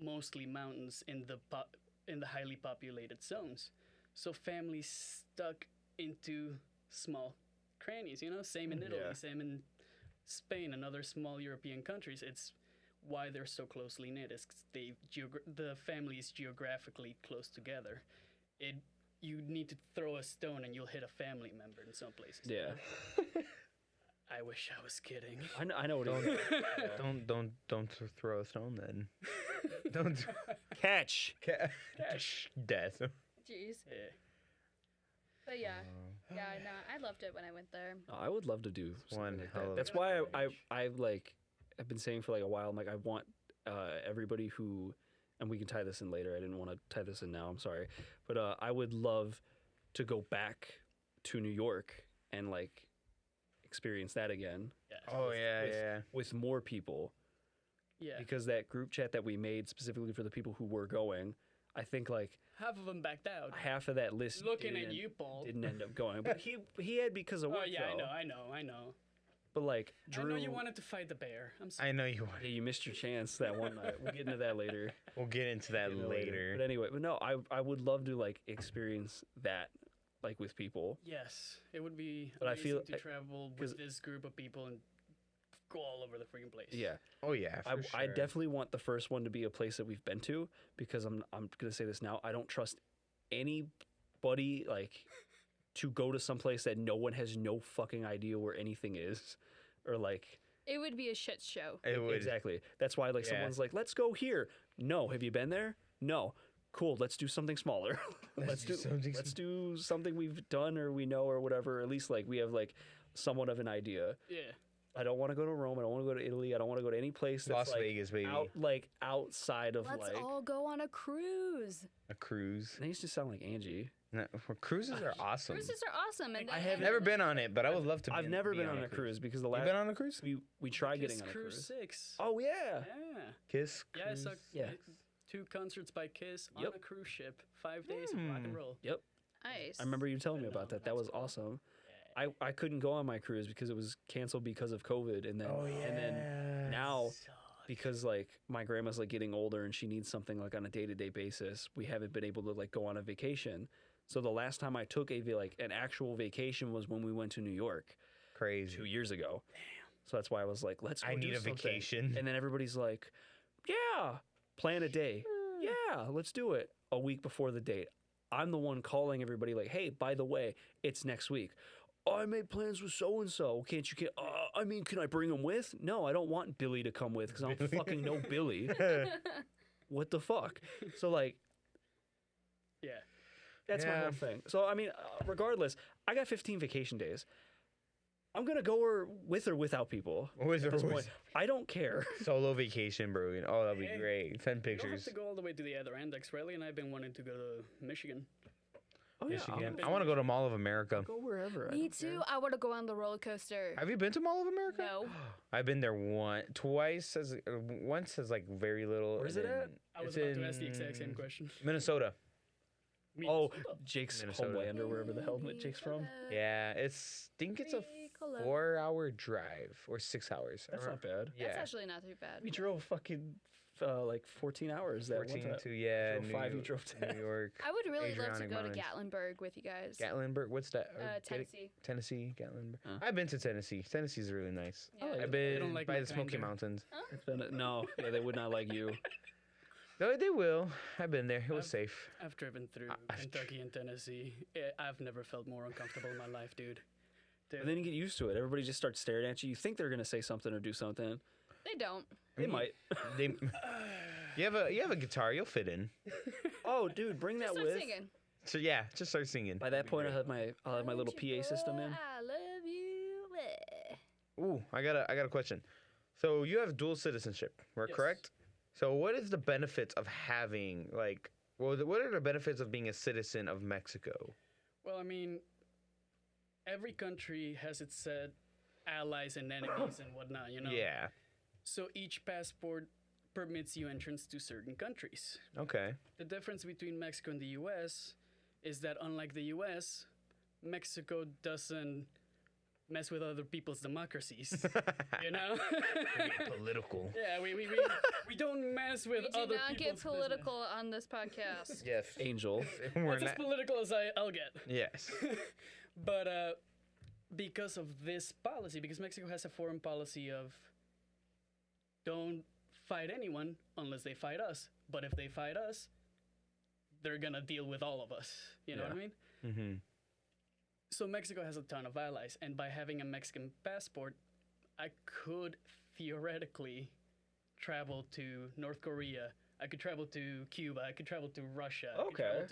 S3: mostly mountains in the highly populated zones. So families stuck into small crannies, same in Italy,
S4: Yeah.
S3: same in Spain and other small European countries. It's why they're so closely knit. Is 'cause the family is geographically close together. You need to throw a stone and you'll hit a family member in some places.
S4: Yeah.
S3: I wish I was kidding.
S4: I know what it is.
S1: Don't throw a stone then. Don't
S4: Catch.
S3: Cash.
S1: death.
S2: Jeez.
S3: Yeah.
S2: But yeah, no, I loved it when I went there.
S4: I would love to do something
S1: One
S4: like
S1: hell
S4: that.
S1: of
S4: That's
S1: a
S4: why
S3: pilgrimage.
S4: I've been saying for like a while. I'm like, I want everybody who, and we can tie this in later. I didn't want to tie this in now. I'm sorry, but I would love to go back to New York and like experience that again
S3: Yeah.
S1: Oh yeah,
S4: with-
S1: yeah.
S4: with more people.
S3: Yeah.
S4: Because that group chat that we made specifically for the people who were going, I think like
S3: Half of them backed out.
S4: half of that list
S3: Looking
S4: didn't
S3: at you, Paul.
S4: didn't end up going. But he had because of work.
S3: Oh yeah,
S4: though.
S3: I know.
S4: But like Drew,
S3: I know you wanted to fight the bear. I'm sorry.
S1: I know you want.
S4: yeah, you missed your chance that one night. We'll get into that later.
S1: We'll get into that
S4: Get into
S1: later.
S4: But anyway, but no, I would love to like experience that like with people.
S3: Yes, it would be
S4: But I
S3: amazing
S4: feel-
S3: to travel
S4: 'cause-
S3: with this group of people and go all over the freaking place.
S4: Yeah.
S1: Oh yeah, for
S4: I
S1: sure.
S4: definitely want the first one to be a place that we've been to because I'm gonna say this now. I don't trust anybody like to go to some place that no one has no fucking idea where anything is, or like
S2: It would be a shit show.
S1: It would.
S4: exactly. That's why like
S1: Yeah.
S4: someone's like, let's go here. No, have you been there? No. Cool. Let's do something smaller. let's
S1: do something
S4: do something we've done or we know or whatever. Or at least like we have like somewhat of an idea.
S3: Yeah.
S4: I don't want to go to Rome. I don't want to go to Italy. I don't want to go to any place that's
S1: Las
S4: like
S1: Vegas, baby.
S4: outside of
S2: Let's
S4: like.
S2: all go on a cruise.
S1: A cruise.
S4: They used to sound like Angie.
S1: No, cruises are awesome.
S2: Cruises are awesome. And
S4: I
S2: then-
S4: have
S1: Never been on it, but I would love to.
S4: I've never been on a cruise because the
S1: You
S4: last
S1: been on a cruise?
S4: we tried
S3: Kiss
S4: getting on a
S3: Cruise
S4: cruise.
S3: 6.
S4: Oh yeah.
S3: Yeah.
S1: Kiss.
S3: Yeah, I saw
S1: Cruise.
S4: Yeah.
S3: 2 concerts by Kiss on
S4: Yep.
S3: a cruise ship. 5 days of rock and roll.
S4: Yep.
S2: Nice.
S4: I remember you telling me about that. That was awesome. I couldn't go on my cruise because it was canceled because of COVID, and then
S1: Oh yeah.
S4: and then now because like my grandma's like getting older and she needs something like on a day-to-day basis, we haven't been able to like go on a vacation. So the last time I took an actual vacation was when we went to New York
S1: Crazy.
S4: 2 years ago. So that's why I was like, let's go
S1: I
S4: do
S1: need a
S4: something.
S1: vacation.
S4: And then everybody's like, yeah, plan a day. Yeah, let's do it. A week before the date. I'm the one calling everybody like, hey, by the way, it's next week. Oh, I made plans with so-and-so. Can't you get, can I bring him with? No, I don't want Billy to come with because I don't fucking know Billy. What the fuck? So like,
S3: Yeah.
S4: that's my
S1: Yeah.
S4: whole thing. So, I mean, regardless, I got 15 vacation days. I'm going to go with or without people.
S1: With
S4: At this
S1: or
S4: point, I don't care.
S1: Solo vacation, bro. Oh, that'd be
S3: Hey,
S1: great. 10
S3: You don't have
S1: pictures.
S3: to go all the way to the other end. Riley and I have been wanting to go to Michigan.
S4: Oh,
S1: Michigan.
S4: I'll
S1: I want to go to Mall of America.
S4: go wherever. I
S2: Me
S4: don't care.
S2: too. I want to go on the roller coaster.
S1: Have you been to Mall of America?
S2: No.
S1: I've been there twice. Once as like very little.
S4: Where's
S1: and
S4: it at?
S1: then
S3: I was
S1: it's
S3: about to ask the exact same
S1: in
S3: question.
S1: Minnesota.
S4: Oh,
S3: Minnesota.
S4: Jake's
S1: Minnesota.
S4: homeland or wherever the hell Jake's from.
S1: Yeah, think it's a
S2: Ricola.
S1: 4-hour drive or 6 hours.
S4: That's
S1: Or-
S4: not bad.
S1: Yeah,
S2: That's actually not too bad.
S4: We drove fucking like 14 hours that
S1: 14
S4: one time.
S1: to yeah.
S4: drove 5, you drove 10.
S1: New York.
S2: I would really love to
S1: Adriatic
S2: go to
S1: Mountains.
S2: Gatlinburg with you guys.
S1: Gatlinburg. What's that? Or get it-
S2: Tennessee.
S1: Tennessee, Gatlinburg.
S4: Huh.
S1: I've been to Tennessee. Tennessee's really nice.
S2: Yeah.
S4: like
S1: I've
S4: it.
S3: They
S1: been
S3: don't like
S1: by
S3: my
S1: the Smoky
S3: kind, or-
S1: Mountains.
S4: It's been no, yeah, they would not like you.
S1: No, they will. I've been there. It was
S3: I've-
S1: safe.
S3: I've driven through
S1: I've
S3: Kentucky and Tennessee. I've never felt more uncomfortable in my life, dude.
S4: And then you get used to it. Everybody just starts staring at you. You think they're gonna say something or do something.
S2: They don't.
S4: They might.
S1: They, you have a guitar. You'll fit in.
S4: Oh, dude, bring that
S2: Start
S4: with.
S2: singing.
S1: So yeah, just start singing.
S4: By that point, I'll have my little PA system in.
S2: I love
S1: Ooh, I got a question. So you have dual citizenship, right?
S3: Yes.
S1: Correct? So what is the benefits of having like what are the benefits of being a citizen of Mexico?
S3: Well, I mean, every country has its set allies and enemies and whatnot, you know?
S1: Yeah.
S3: So each passport permits you entrance to certain countries.
S1: Okay.
S3: The difference between Mexico and the US is that unlike the US, Mexico doesn't mess with other people's democracies. You know?
S1: Political.
S3: Yeah, we don't mess with
S2: We do
S3: other
S2: not
S3: people's
S2: get political on this podcast.
S1: Yes.
S4: Angel.
S1: We're
S3: That's as political as I'll get.
S1: Yes.
S3: But because of this policy, because Mexico has a foreign policy of don't fight anyone unless they fight us. But if they fight us, they're gonna deal with all of us. You know what I mean?
S1: Mm-hmm.
S3: So Mexico has a ton of allies, and by having a Mexican passport, I could theoretically travel to North Korea. I could travel to Cuba. I could travel to Russia.
S4: Okay.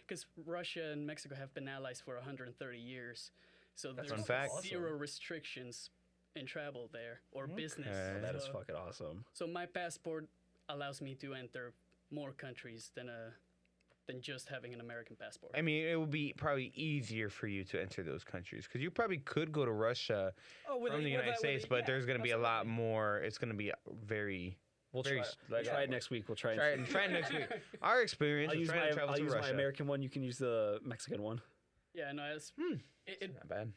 S3: Because Russia and Mexico have been allies for 130 years. So
S1: That's
S3: there's
S1: fun fact.
S3: zero restrictions in travel there or business.
S1: Okay.
S4: That is
S3: So-
S4: fucking awesome.
S3: So my passport allows me to enter more countries than just having an American passport.
S1: I mean, it would be probably easier for you to enter those countries because you probably could go to Russia from the United States, but there's going to be a lot more. It's going to be very.
S4: We'll
S1: Very
S4: try,
S1: s-
S4: try it next week. We'll try.
S1: Try it next week. Our experience
S4: I'll
S1: is
S4: use
S1: trying
S4: my
S1: to travel
S4: I'll
S1: to
S4: use
S1: Russia.
S4: my American one. You can use the Mexican one.
S3: Yeah, no, it
S1: Not bad.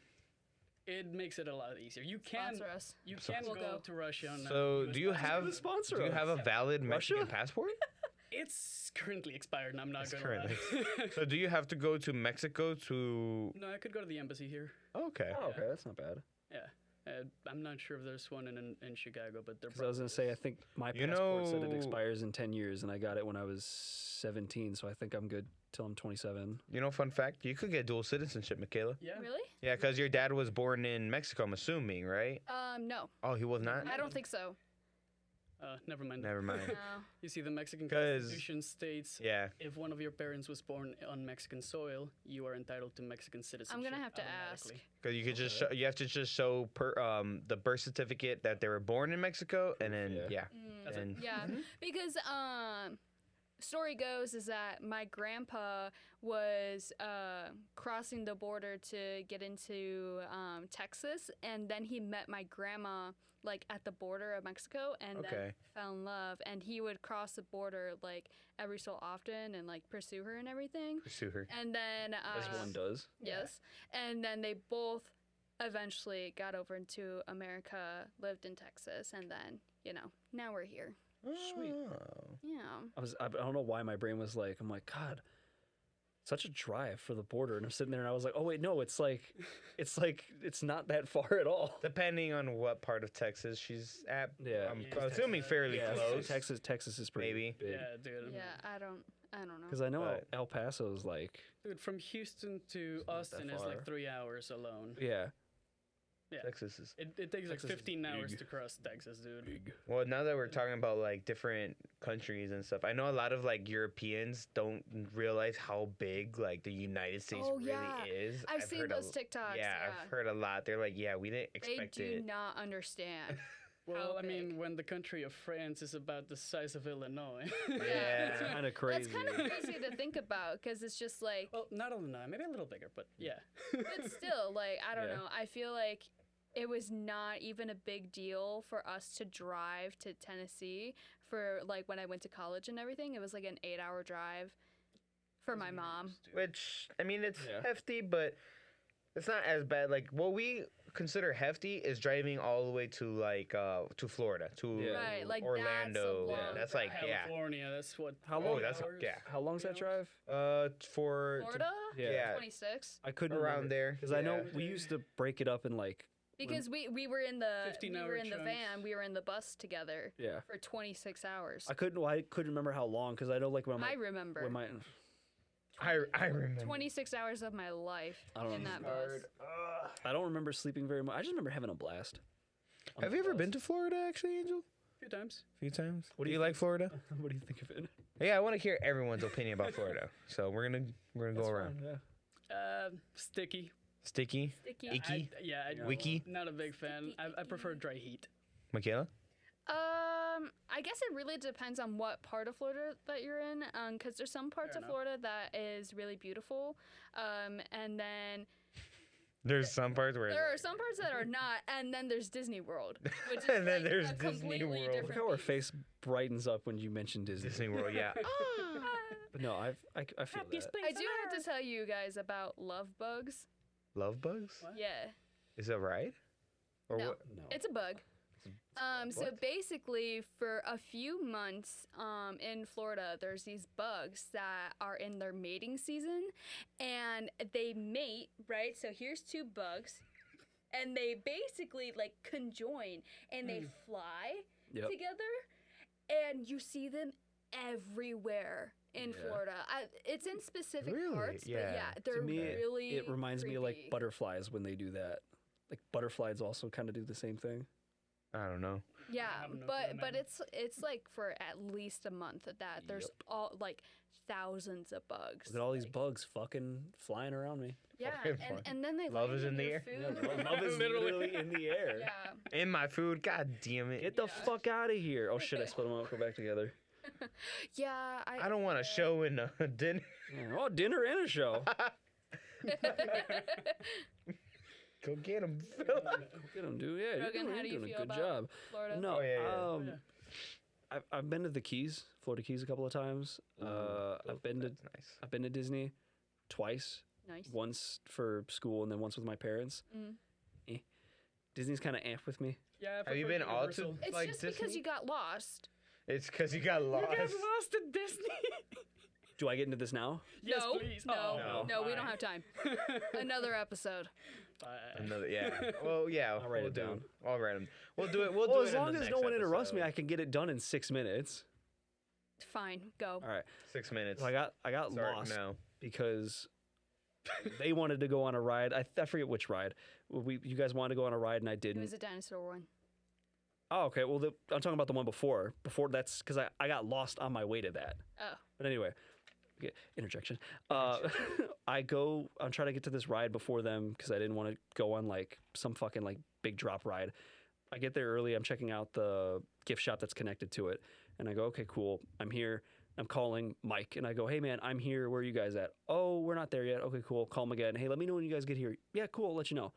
S3: it makes it a lot easier. You can
S2: Sponsor us.
S3: you can
S2: We'll
S3: go
S2: go.
S3: to Russia on
S1: So,
S3: US
S1: do you
S3: passport.
S1: have
S4: sponsor
S1: do you
S4: us.
S1: have a valid Mexican
S4: Russia?
S1: passport?
S3: It's currently expired, and I'm not
S1: It's
S3: going
S1: currently.
S3: to.
S1: So, do you have to go to Mexico to?
S3: No, I could go to the embassy here.
S1: Okay.
S4: Oh, okay, that's not bad.
S3: Yeah, I'm not sure if there's one in Chicago, but there.
S4: Because I was gonna say, I think my
S1: You
S4: passport said it
S1: know-
S4: expires in 10 years, and I got it when I was 17, so I think I'm good till I'm 27.
S1: You know, fun fact: you could get dual citizenship, Michaela.
S3: Yeah.
S2: Really?
S1: Yeah, because your dad was born in Mexico. I'm assuming, right?
S2: No.
S1: Oh, he was not.
S2: I don't think so.
S3: Never mind.
S1: Never mind.
S2: No.
S3: You see, the Mexican
S1: 'Cause-
S3: Constitution states
S1: Yeah.
S3: if one of your parents was born on Mexican soil, you are entitled to Mexican citizenship.
S2: I'm gonna have to ask.
S3: automatically.
S1: Because you could just show, you have to just show the birth certificate that they were born in Mexico, and then
S4: Yeah.
S3: That's it.
S1: and
S2: Yeah, because story goes is that my grandpa was crossing the border to get into Texas, and then he met my grandma like at the border of Mexico, and then
S1: Okay.
S2: fell in love. And he would cross the border like every so often and like pursue her and everything.
S1: pursue her.
S2: And then
S4: As one does.
S2: yes, and then they both eventually got over into America, lived in Texas, and then now we're here.
S4: Sweet.
S1: Oh.
S2: Yeah.
S4: I don't know why my brain was like, I'm like, God, such a drive for the border. And I'm sitting there and I was like, oh, wait, no, it's not that far at all.
S1: Depending on what part of Texas she's at,
S4: Yeah.
S1: I'm
S3: Yeah,
S1: assuming fairly
S4: Yeah,
S1: close.
S4: Texas is pretty
S1: Maybe.
S4: big.
S3: Yeah, dude.
S2: Yeah, I don't know.
S4: Because I know
S1: But-
S4: El Paso's like,
S3: Dude, from Houston to
S4: not that
S3: Austin is
S4: far.
S3: like 3 hours alone.
S4: yeah.
S1: Texas is.
S3: It takes like
S4: Texas is
S3: 15 hours
S4: big.
S3: to cross Texas, dude.
S1: Well, now that we're talking about like different countries and stuff, I know a lot of like Europeans don't realize how big like the United States
S2: Oh,
S1: really
S2: yeah.
S1: is.
S2: I've seen
S1: heard
S2: those TikToks.
S1: Yeah, I've heard a lot. They're like, yeah, we didn't
S2: They
S1: expect
S2: do
S1: it.
S2: not understand.
S3: Well,
S2: How
S3: I mean,
S2: big?
S3: when the country of France is about the size of Illinois.
S1: Yeah.
S4: It's kind of crazy.
S2: That's kind of crazy to think about because it's just like,
S3: Well, not Illinois, maybe a little bigger, but yeah.
S2: but still, like, I don't
S4: Yeah.
S2: know. I feel like it was not even a big deal for us to drive to Tennessee for like when I went to college and everything. It was like an 8-hour drive for my mom.
S1: Which I mean, it's
S4: Yeah.
S1: hefty, but it's not as bad. Like what we consider hefty is driving all the way to like to Florida, to
S4: Yeah.
S2: Right, like
S1: Orlando.
S2: that's a
S1: Yeah,
S2: long
S1: that's like
S3: California, that's what.
S4: How
S1: Oh,
S4: long?
S1: that's
S3: hours?
S1: yeah.
S4: How long's that drive?
S1: For
S2: Florida,
S1: yeah.
S2: 26.
S4: I couldn't
S1: around there.
S4: Because I know
S1: Yeah.
S4: we used to break it up in like,
S2: Because we were in the
S3: 15-hour chunks.
S2: van, we were in the bus together
S4: yeah.
S2: for 26 hours.
S4: I couldn't remember how long because I know like when
S2: I
S4: I'm
S2: remember
S4: when my
S1: I remember.
S2: 26 hours of my life
S4: I don't
S2: in
S4: know.
S2: that bus.
S4: I don't remember sleeping very much. I just remember having a blast. on
S1: Have
S4: the
S1: you ever
S4: bus.
S1: been to Florida, actually, Angel?
S3: A few times.
S1: A few times.
S4: What
S1: do
S4: do
S1: you
S4: you
S1: like Florida?
S4: What do you think of it?
S1: Yeah, I want to hear everyone's opinion about Florida. So we're gonna go
S4: That's
S1: around.
S4: fine, yeah.
S3: Sticky.
S1: Sticky. Icky. Wiki.
S3: Not a big fan. I prefer dry heat.
S1: Michaela?
S2: I guess it really depends on what part of Florida that you're in, because there's some parts of Florida that is really beautiful, and then
S1: There's some parts where
S2: there are some parts that are not, and then there's Disney World, which is
S1: And then
S2: like
S1: there's
S2: a
S1: Disney
S2: completely
S1: World.
S2: different
S4: Look how her
S2: beast.
S4: face brightens up when you mention Disney.
S1: Disney World, yeah.
S4: But no, I feel that.
S2: I do have to tell you guys about love bugs.
S1: Love bugs?
S3: What?
S2: Yeah.
S1: Is that right? Or
S2: No.
S1: what?
S4: No.
S2: It's a bug. So
S1: What?
S2: basically, for a few months in Florida, there's these bugs that are in their mating season, and they mate, right? So here's two bugs, and they basically like conjoin, and they fly
S4: Yep.
S2: together, and you see them everywhere in
S4: Yeah.
S2: Florida. It's in specific
S1: Really?
S2: parts,
S1: Yeah.
S2: but yeah,
S4: To
S2: they're
S4: me,
S2: really.
S4: it reminds me of like
S2: creepy.
S4: butterflies when they do that. Like butterflies also kind of do the same thing.
S1: I don't know.
S2: Yeah,
S3: have no
S2: but
S3: clue,
S2: but
S3: man.
S2: it's like for at least a month that there's
S4: Yep.
S2: all like thousands of bugs.
S4: Look at all these
S2: like-
S4: bugs fucking flying around me.
S2: Yeah,
S1: fucking fun.
S2: and then they
S1: Love
S2: land
S1: is in the
S2: your
S1: air.
S2: food.
S4: Love is literally in the air.
S2: Yeah,
S1: In my food, god damn it.
S4: Get the fuck out of here. Oh shit, I split them up. Go back together.
S2: yeah.
S1: I don't want a show in a dinner.
S4: Oh, dinner and a show.
S1: Go get him.
S4: Get them, dude. Yeah,
S2: Rogan, how do you
S4: doing a
S2: feel
S4: good
S2: about
S4: job.
S2: Florida?
S4: No,
S1: Oh, yeah.
S4: I've been to the Keys, Florida Keys, a couple of times. I've been to
S1: Nice.
S4: I've been to Disney twice.
S2: Nice.
S4: Once for school and then once with my parents.
S2: Mm.
S4: Disney's kind of amp with me.
S3: Yeah. I
S1: Have you
S3: prefer
S1: been all to
S3: Universal.
S2: It's
S1: like
S2: just
S1: Disney?
S2: because you got lost.
S1: It's because you got lost.
S3: You guys lost at Disney.
S4: Do I get into this now?
S3: Yes,
S2: no,
S3: please.
S2: no,
S3: Oh,
S2: no, we
S3: fine.
S2: don't have time. Another episode.
S3: Fine.
S1: Another, yeah. Well, yeah.
S4: I'll write
S1: we'll
S4: it
S1: do.
S4: down.
S1: I'll write them. We'll do it. We'll
S4: Well,
S1: do
S4: as
S1: it in
S4: long
S1: the
S4: as
S1: next
S4: no one interrupts me,
S1: episode.
S4: I can get it done in 6 minutes.
S2: Fine, go.
S4: All right.
S1: 6 minutes.
S4: So I got
S1: Sorry,
S4: lost
S1: no.
S4: because they wanted to go on a ride. I forget which ride. You guys wanted to go on a ride and I
S2: It
S4: didn't.
S2: was a dinosaur one.
S4: Oh, okay. Well, I'm talking about the one before. Before that's because I got lost on my way to that.
S2: Oh.
S4: But anyway, okay, interjection. I'm trying to get to this ride before them because I didn't want to go on like some fucking like big drop ride. I get there early. I'm checking out the gift shop that's connected to it, and I go, okay, cool. I'm here. I'm calling Mike, and I go, hey man, I'm here. Where are you guys at? Oh, we're not there yet. Okay, cool. Call him again. Hey, let me know when you guys get here. Yeah, cool. I'll let you know.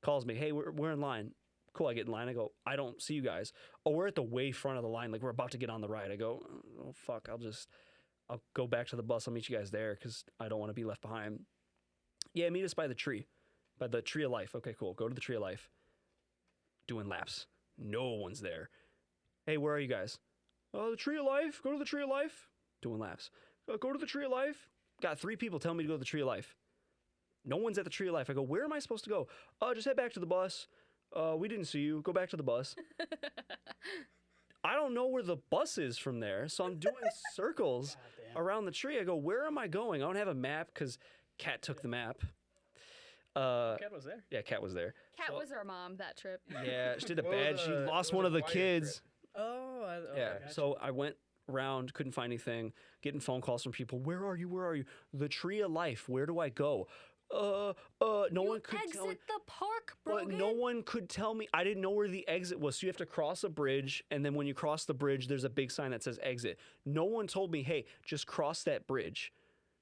S4: Calls me. Hey, we're in line. Cool, I get in line. I go, I don't see you guys. Oh, we're at the way front of the line. Like, we're about to get on the ride. I go, oh, fuck. I'll go back to the bus. I'll meet you guys there because I don't want to be left behind. Yeah, meet us by the tree of life. Okay, cool. Go to the tree of life. Doing laps. No one's there. Hey, where are you guys? Oh, the tree of life. Go to the tree of life. Doing laps. Go to the tree of life. Got 3 people telling me to go to the tree of life. No one's at the tree of life. I go, where am I supposed to go? Oh, just head back to the bus. We didn't see you. Go back to the bus. I don't know where the bus is from there, so I'm doing circles around the tree. I go, where am I going? I don't have a map because Kat took the map.
S3: Cat was there.
S4: Yeah, Kat was there.
S2: Kat
S4: So-
S2: was our mom that trip.
S4: Yeah, she did it
S1: What was
S4: bad. She
S1: the-
S4: lost
S1: what
S4: one
S1: was
S4: of
S1: the
S4: the
S1: choir
S4: kids.
S3: Oh,
S4: Yeah,
S3: gotcha.
S4: so I went around, couldn't find anything, getting phone calls from people. Where are you? Where are you? The tree of life. Where do I go? No one could tell me.
S2: Exit the park,
S4: But
S2: Brogan.
S4: no one could tell me. I didn't know where the exit was. So you have to cross a bridge, and then when you cross the bridge, there's a big sign that says exit. No one told me, hey, just cross that bridge.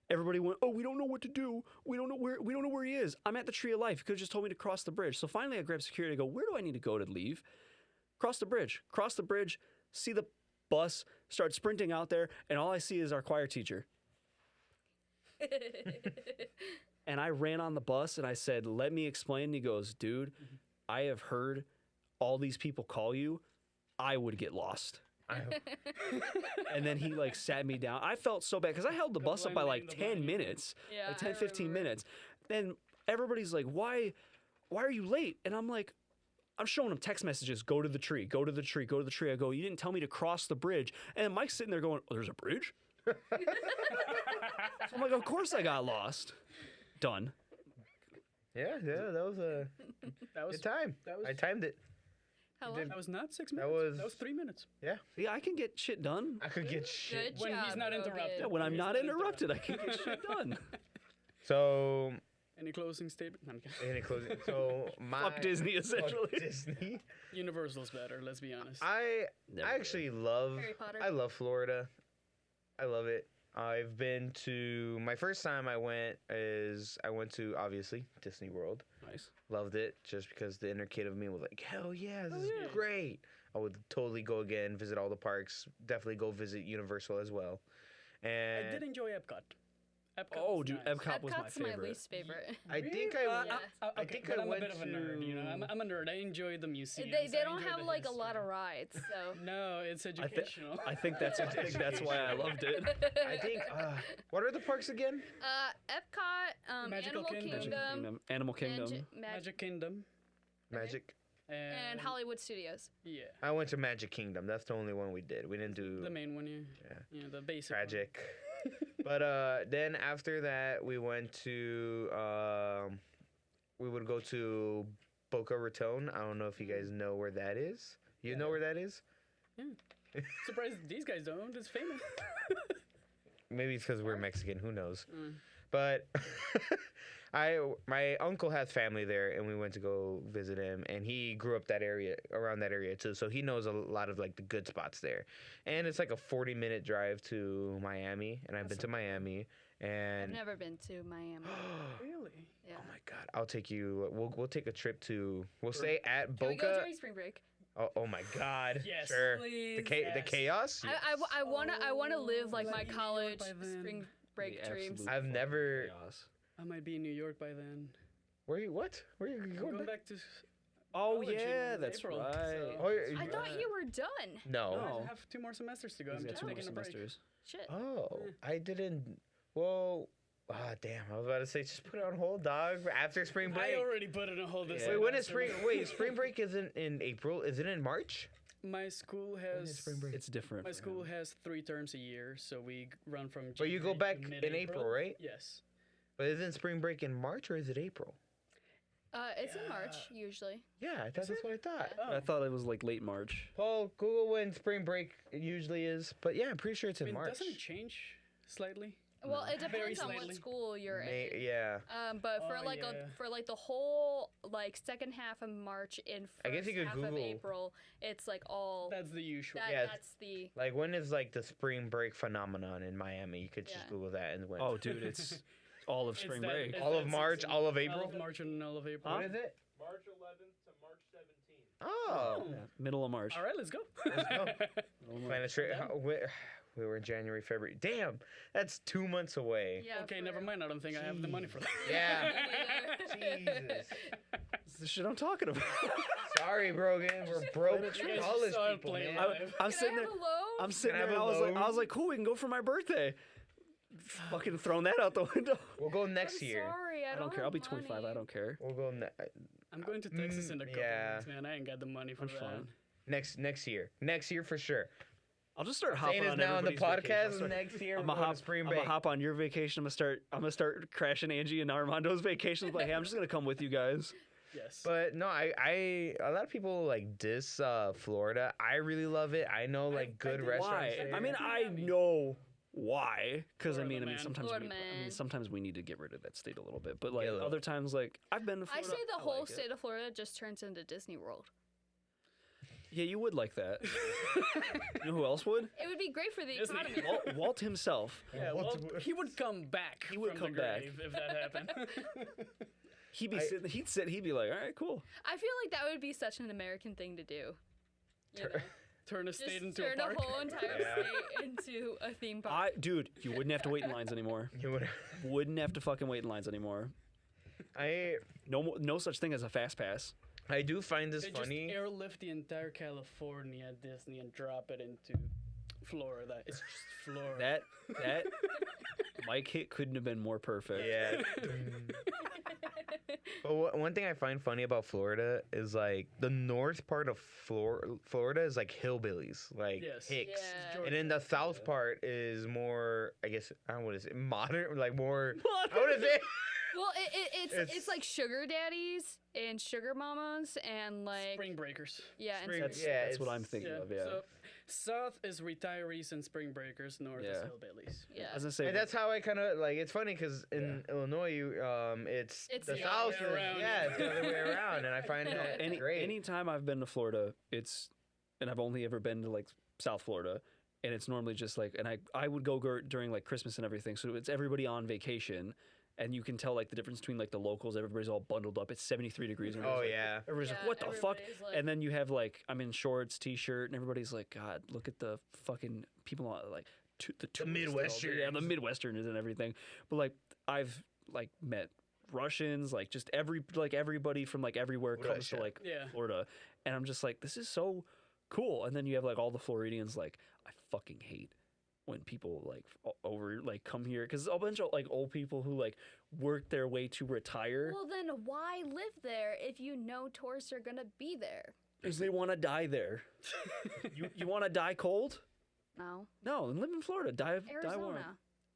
S4: Everybody went, oh, we don't know what to do. We don't know where he is. I'm at the tree of life. You could have just told me to cross the bridge. So finally I grabbed security. I go, where do I need to go to leave? Cross the bridge. Cross the bridge. See the bus. Start sprinting out there, and all I see is our choir teacher. And I ran on the bus and I said, let me explain. And he goes, dude, I have heard all these people call you. I would get lost. And then he like sat me down. I felt so bad because I held the bus up by like 10 minutes,
S2: Yeah,
S4: like
S2: I
S4: 10, 15
S2: remember.
S4: minutes. Then everybody's like, why are you late? And I'm like, I'm showing them text messages. Go to the tree, go to the tree, go to the tree. I go, you didn't tell me to cross the bridge. And Mike's sitting there going, oh, there's a bridge? So I'm like, of course I got lost. Done.
S1: Yeah, that was a
S3: That was
S1: good time.
S3: that was-
S1: I timed it.
S2: How long?
S3: That was not 6
S1: That
S3: minutes.
S1: was-
S3: 3 minutes.
S1: Yeah,
S4: See, I can get shit done.
S1: I could get shit.
S2: Good
S3: When
S2: job,
S3: he's not
S2: Rogan.
S3: interrupted.
S4: Yeah, when I'm
S3: He's
S4: not
S3: not
S4: interrupted, I can get shit done.
S1: So
S3: Any closing statement? No, I'm kidding.
S1: Any closing? So
S4: Fuck Disney, essentially.
S1: Fuck Disney.
S3: Universal's better. Let's be honest.
S1: I
S4: Never
S1: actually love.
S2: Harry Potter.
S1: I love Florida. I love it. I've been to my first time I went to obviously Disney World.
S4: Nice.
S1: Loved it just because the inner kid of me was like, hell yeah, this is great. I would totally go again, visit all the parks. Definitely go visit Universal as well. And
S3: I did enjoy Epcot. Epcot
S4: Oh,
S3: was
S4: dude,
S3: nice.
S4: Epcot was my
S2: Epcot's my
S4: favorite.
S2: least favorite.
S1: I think
S3: Really?
S1: I.
S2: Yeah.
S1: I
S3: Okay,
S1: think
S3: but
S1: I
S3: I'm
S1: went
S3: a bit of a nerd, you know.
S1: to-
S3: I'm a nerd. I enjoy the museums.
S2: They
S3: I
S2: don't
S3: enjoy
S2: have
S3: the
S2: like a lot of
S3: history.
S2: rides, so.
S3: No, it's educational.
S4: I think that's why I loved it.
S1: I think. What are the parks again?
S2: Epcot,
S3: Magical
S2: Animal
S3: Kingdom.
S2: Kingdom,
S4: Animal Kingdom.
S2: and
S3: Magic Kingdom.
S1: Magic.
S2: and Hollywood Studios.
S3: Yeah.
S1: I went to Magic Kingdom. That's the only one we did. We didn't do
S3: The main one, yeah.
S1: Yeah.
S3: Yeah, the basic one.
S1: Tragic. But then after that, we went to. We would go to Boca Raton. I don't know if you guys know where that is. You know where that is?
S3: Surprised these guys don't. It's famous.
S1: Maybe it's because we're Mexican. Who knows? But my uncle has family there, and we went to go visit him. And he grew up around that area too, so he knows a lot of like the good spots there. And it's like a 40-minute drive to Miami, and I've been to Miami.
S2: I've
S1: And
S2: never been to Miami.
S3: Really?
S2: Yeah.
S1: oh my God, I'll take you. We'll take a trip to. We'll stay at
S2: Can we go
S1: Boca.
S2: during spring break?
S1: Oh my God.
S3: Yes.
S1: Sure.
S2: Please.
S1: The
S3: Yes.
S1: chaos.
S2: I wanna live like
S3: I'll
S2: my
S3: be in New York
S2: college
S3: by then.
S2: spring break
S4: The
S2: dreams.
S4: absolute
S1: I've
S4: fucking
S1: never-
S4: chaos.
S3: I might be in New York by then.
S1: Where you? What? Where you
S3: I'm
S1: going
S3: going
S1: back?
S3: back to.
S4: Oh
S3: college
S4: yeah,
S3: in
S4: that's
S3: April,
S4: right.
S3: so-
S1: Oh, you're-
S2: I thought you were done.
S1: No.
S4: No.
S3: I have 2 more semesters to go.
S4: He's
S3: I'm
S4: got
S3: just
S4: 2 more
S3: taking a break.
S4: semesters.
S2: Shit.
S1: Oh, I didn't. Well, damn. I was about to say just put it on hold, dog. After spring break.
S3: I already put it on hold this
S1: Wait, when is
S3: semester.
S1: spring? Wait, spring break isn't in April. Is it in March?
S3: My school
S1: When
S3: has
S1: is spring break?
S4: It's different.
S3: My
S4: for
S3: school
S4: him.
S3: has 3 terms a year, so we run from.
S1: But you go
S3: January to
S1: back in April, right?
S3: Yes.
S1: But isn't spring break in March or is it April?
S2: It's in March usually.
S1: Yeah, that's what I thought.
S3: Oh.
S4: I thought it was like late March.
S1: Paul, Google when spring break usually is. But yeah, I'm pretty sure it's
S3: I
S1: in
S3: mean,
S1: March.
S3: doesn't it change slightly?
S2: Well, it
S3: Very
S2: depends on what
S3: slightly.
S2: school you're in.
S1: Yeah.
S2: But for
S3: Oh,
S2: like
S3: yeah.
S2: for like the whole like second half of March and
S1: I
S2: first
S1: guess you could
S2: half of
S1: Google-
S2: April, it's like all
S3: That's the usual.
S1: Yeah.
S2: that's the
S1: Like when is like the spring break phenomenon in Miami? You could just
S2: Yeah.
S1: Google that and when.
S4: Oh, dude, it's all of
S3: It's
S4: spring
S3: that-
S4: break.
S3: it's
S1: All of
S3: that
S1: March,
S3: season.
S1: all of
S3: All
S1: April?
S3: of March and all of April.
S1: What is it?
S5: March 11th to March 17th.
S1: Oh.
S4: Yeah, middle of March.
S3: All right, let's go.
S1: Let's go.
S4: Middle of March.
S1: Planet Trip. We were in January, February. Damn, that's 2 months away.
S2: yeah.
S3: Okay,
S2: for
S3: never
S2: real.
S3: mind. I don't think I have the money for that.
S1: Yeah.
S2: Me
S1: Jesus.
S4: It's the shit I'm talking about.
S1: Sorry, Brogan. We're broke
S3: You guys
S1: college
S3: saw it
S1: people,
S3: play
S1: man.
S3: live.
S4: I'm
S2: Can I
S4: sitting
S2: have
S4: there.
S2: a loan?
S4: I'm sitting
S1: Can I
S4: there.
S1: have
S4: And
S1: a
S4: I was
S1: loan?
S4: like, cool. We can go for my birthday. Fucking throwing that out the window.
S1: We'll go
S2: I'm
S1: next year.
S2: sorry,
S4: I don't care. I'll be 25. I don't care.
S1: We'll go
S3: I'm going to Texas in a couple
S1: yeah.
S3: weeks, man. I ain't got the money for
S4: I'm
S3: that.
S4: fine.
S1: next year. Next year for sure.
S4: I'll just start
S1: Saying
S4: hopping
S1: is
S4: on
S1: now on the
S4: everybody's vacation. I'll
S1: podcast.
S4: start-
S1: Next year,
S4: I'm
S1: we're
S4: gonna
S1: going
S4: hop.
S1: to spring
S4: I'm
S1: break.
S4: gonna hop on your vacation. I'm gonna start crashing Angie and Armando's vacations. Like, hey, I'm just gonna come with you guys.
S3: Yes.
S1: But no, a lot of people like diss Florida. I really love it. I know like good
S3: do.
S1: restaurants.
S4: Why?
S1: there.
S4: I mean, I know why. Because I
S3: Florida
S4: mean,
S3: man.
S4: sometimes
S2: Florida
S4: we,
S2: man.
S4: sometimes we need to get rid of that state a little bit. But like
S1: Yeah, a little.
S4: other times, like I've been to
S2: I
S4: Florida.
S2: say the whole
S4: like it.
S2: state of Florida just turns into Disney World.
S4: Yeah, you would like that. You know who else would?
S2: It would be great for the
S3: Disney.
S2: economy.
S4: Walt himself.
S3: yeah, well, he would come back.
S4: He would
S3: from
S4: come
S3: the
S4: back.
S3: grave if that happened.
S4: He'd be sitting. He'd be like, all right, cool.
S2: I feel like that would be such an American thing to do. You know?
S3: Turn a
S2: Just
S3: state into
S2: turn
S3: a park.
S2: a whole entire
S1: Yeah.
S2: state into a theme park.
S4: Dude, you wouldn't have to wait in lines anymore.
S1: You would.
S4: Wouldn't have to fucking wait in lines anymore. No such thing as a fast pass.
S1: I do find this
S3: They
S1: funny.
S3: just airlift the entire California Disney and drop it into Florida. It's just Florida.
S4: That mic hit couldn't have been more perfect.
S1: Yeah. But one thing I find funny about Florida is like the north part of Florida is like hillbillies, like
S3: Yes.
S1: hicks.
S2: Yeah.
S1: And then the south part is more, I guess, I don't know what is it, modern, like more, what is it?
S2: Well,
S1: It's-
S2: it's like sugar daddies and sugar mamas and like
S3: Spring breakers.
S2: yeah.
S1: Spring-
S2: And
S1: yeah,
S4: That's what
S1: it's-
S4: I'm thinking of. Yeah.
S3: So South is retirees and spring breakers. North is
S4: Yeah.
S3: hillbillies.
S2: Yeah.
S4: I was gonna say,
S1: And that's how I kind of like. It's funny because in Illinois, it's
S2: It's
S1: the
S2: the
S1: South.
S3: other way around.
S1: Yeah, it's the other way around, and I find that great.
S4: anytime I've been to Florida, and I've only ever been to like South Florida, and it's normally just like, and I would go during like Christmas and everything, so it's everybody on vacation, and you can tell like the difference between like the locals, everybody's all bundled up, it's 73 degrees. And
S1: Oh
S4: everybody's like,
S1: yeah.
S4: everybody's like, what the fuck? And then you have like, I'm in shorts, t-shirt, and everybody's like, God, look at the fucking people on like the tourists and all- yeah, the Midwesterners and everything. But like, I've like met Russians, like just everybody from like everywhere comes
S1: Russia.
S4: to like
S3: Yeah.
S4: Florida, and I'm just like, this is so cool. And then you have like all the Floridians, like, I fucking hate when people like come here, because a bunch of like old people who like work their way to retire
S2: Well, then why live there if you know tourists are gonna be there?
S4: because they want to die there. you want to die cold?
S2: No.
S4: No, then live in Florida. Die warm.
S2: Arizona.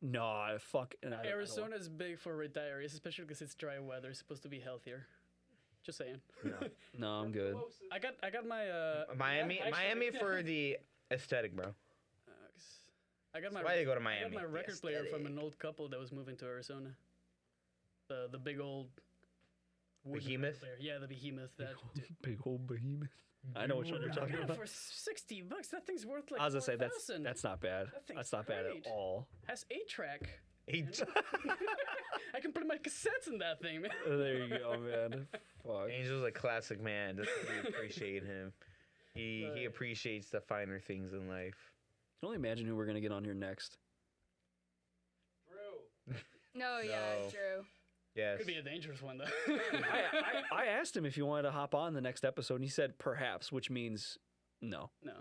S4: No, fuck. I don't
S3: Arizona is big for retirees, especially because it's dry weather. It's supposed to be healthier. Just saying.
S4: No, I'm good.
S3: I got my
S1: Miami,
S3: actually-
S1: Miami for the aesthetic, bro.
S3: I got my
S1: That's why they go to
S3: I
S1: Miami.
S3: got my
S1: The
S3: record player from an
S1: aesthetic.
S3: old couple that was moving to Arizona. The big old wooden
S1: Behemoth?
S3: record player. Yeah, the behemoth. That
S4: Big old behemoth. I know what you're talking
S3: yeah,
S4: about.
S3: for $60, that thing's worth like
S4: I was gonna say
S3: 4,000.
S4: that's not bad.
S3: That thing's
S4: That's not bad
S3: great.
S4: at all.
S3: Has 8-track.
S1: Eight-
S3: I can put my cassettes in that thing, man.
S4: There you go, man. Fuck.
S1: Angel's a classic man. That's why we appreciate him. He
S3: Right.
S1: appreciates the finer things in life.
S4: I can only imagine who we're gonna get on here next.
S5: Drew.
S2: No, yeah,
S1: No.
S2: Drew.
S1: Yes.
S3: Could be a dangerous one though.
S4: I asked him if he wanted to hop on the next episode, and he said perhaps, which means no.
S3: No,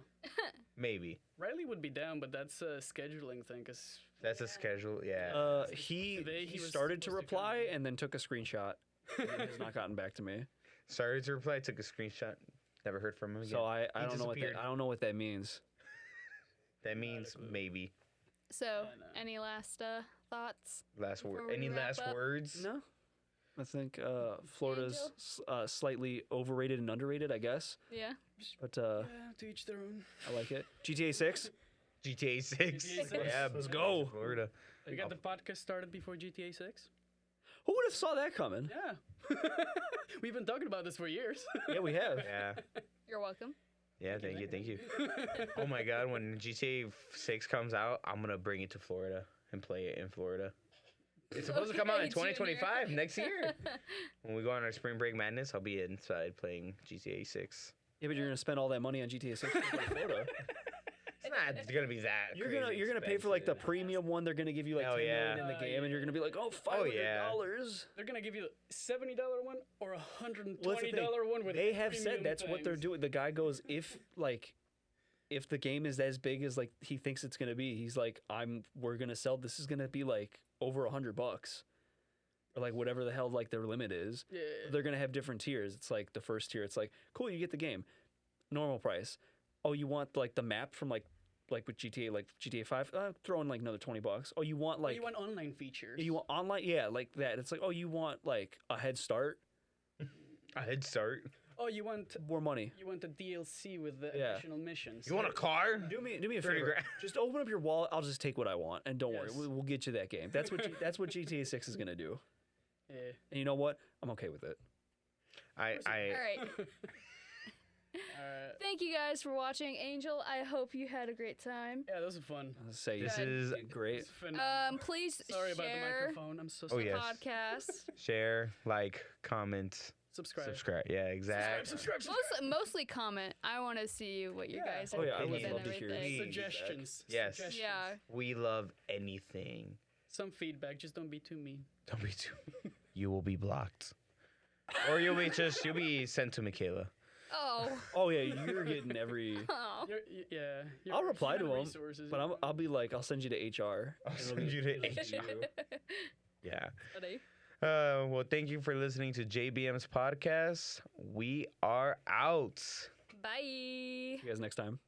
S1: Maybe.
S3: Riley would be down, but that's a scheduling thing. Cause
S1: That's a schedule. Yeah.
S4: He
S3: Today he was
S4: started to
S3: supposed to come.
S4: reply and then took a screenshot. And has not gotten back to me.
S1: Started to reply. Took a screenshot. Never heard from him again.
S4: So I
S1: He
S4: don't know what
S1: disappeared.
S4: I don't know what that means.
S1: That means
S3: clue.
S1: maybe.
S2: So,
S3: know.
S2: any last thoughts?
S1: Last word.
S2: Before we
S1: Any
S2: wrap
S1: last
S2: up?
S1: words?
S4: No. I think Florida's slightly overrated and underrated, I guess.
S2: Yeah.
S4: But
S3: Yeah, to each their own.
S4: I like it. GTA 6.
S1: GTA 6.
S3: GTA 6.
S1: Yeah,
S4: Let's go.
S1: Florida.
S3: We got the podcast started before GTA 6.
S4: Who would have saw that coming?
S3: Yeah. We've been talking about this for years.
S4: Yeah, we have.
S1: Yeah.
S2: You're welcome.
S1: Yeah, thank you, thank you. Oh my God, when GTA 6 comes out, I'm gonna bring it to Florida and play it in Florida. It's supposed to come out in
S2: Okay,
S1: 2025,
S2: Junior.
S1: next year. When we go on our spring break madness, I'll be inside playing GTA 6.
S4: Yeah, but you're gonna spend all that money on GTA 6 to go to Florida.
S1: It's not gonna be that.
S4: You're
S1: crazy
S4: gonna pay for like the
S1: expensive.
S4: premium one. They're gonna give you like
S1: Hell
S4: $10
S1: yeah.
S4: million in the game, and you're gonna be like, oh, $500.
S1: yeah.
S3: They're gonna give you a $70 one or a $120
S4: Well, that's the thing.
S3: one with
S4: They have said
S3: premium
S4: that's what they're
S3: things.
S4: doing. The guy goes, if the game is as big as like he thinks it's gonna be, he's like, we're gonna sell. This is gonna be like over $100, or like whatever the hell like their limit is.
S3: Yeah.
S4: They're gonna have different tiers. It's like the first tier. It's like, cool, you get the game, normal price. Oh, you want like the map from like with GTA, like GTA 5? Throw in like another $20. Oh, you want like
S3: you want online features.
S4: you want online? Yeah, like that. It's like, oh, you want like a head start,
S1: A head start.
S3: Oh, you want
S4: more money.
S3: the DLC with the
S4: Yeah.
S3: additional missions.
S1: You want a car?
S4: Do me a
S1: 30
S4: favor.
S1: grand.
S4: Just open up your wallet. I'll just take what I want, and don't worry,
S3: Yes.
S4: we'll get you that game. That's what that's what GTA 6 is gonna do.
S3: Yeah.
S4: And you know what? I'm okay with it.
S2: All right. Thank you guys for watching. Angel, I hope you had a great time.
S3: Yeah, that was fun.
S4: I'll say
S1: This
S4: you
S1: is
S4: did great.
S3: It's fun.
S2: Please
S3: Sorry about the
S2: share
S3: microphone. I'm so
S1: Oh,
S3: sorry.
S1: yes.
S2: podcast.
S1: share, like, comment,
S3: Subscribe.
S1: subscribe. Yeah, exactly.
S3: Subscribe.
S2: Mostly comment. I want to see what you
S3: Yeah.
S2: guys
S4: Oh,
S2: have
S4: yeah, I would
S2: opinions
S1: love
S2: and
S4: to hear
S2: everything.
S1: it.
S3: Suggestions.
S1: Yes.
S3: Suggestions.
S2: Yeah.
S1: We love anything.
S3: Some feedback. Just don't be too mean.
S1: Don't be too. You will be blocked, or you'll be sent to Michaela.
S2: Oh.
S4: Oh yeah, you're getting every.
S2: Oh.
S3: Yeah.
S4: I'll reply to
S3: human
S4: them,
S3: resources,
S4: but
S3: you know.
S4: I'll be like, I'll send you to HR.
S1: I'll
S4: and it'll
S1: send
S4: be-
S1: you to
S4: it'll be
S1: HR.
S4: you.
S1: Yeah.
S2: Ready?
S1: Well, thank you for listening to JBM's podcast. We are out.
S2: Bye.
S4: See you guys next time.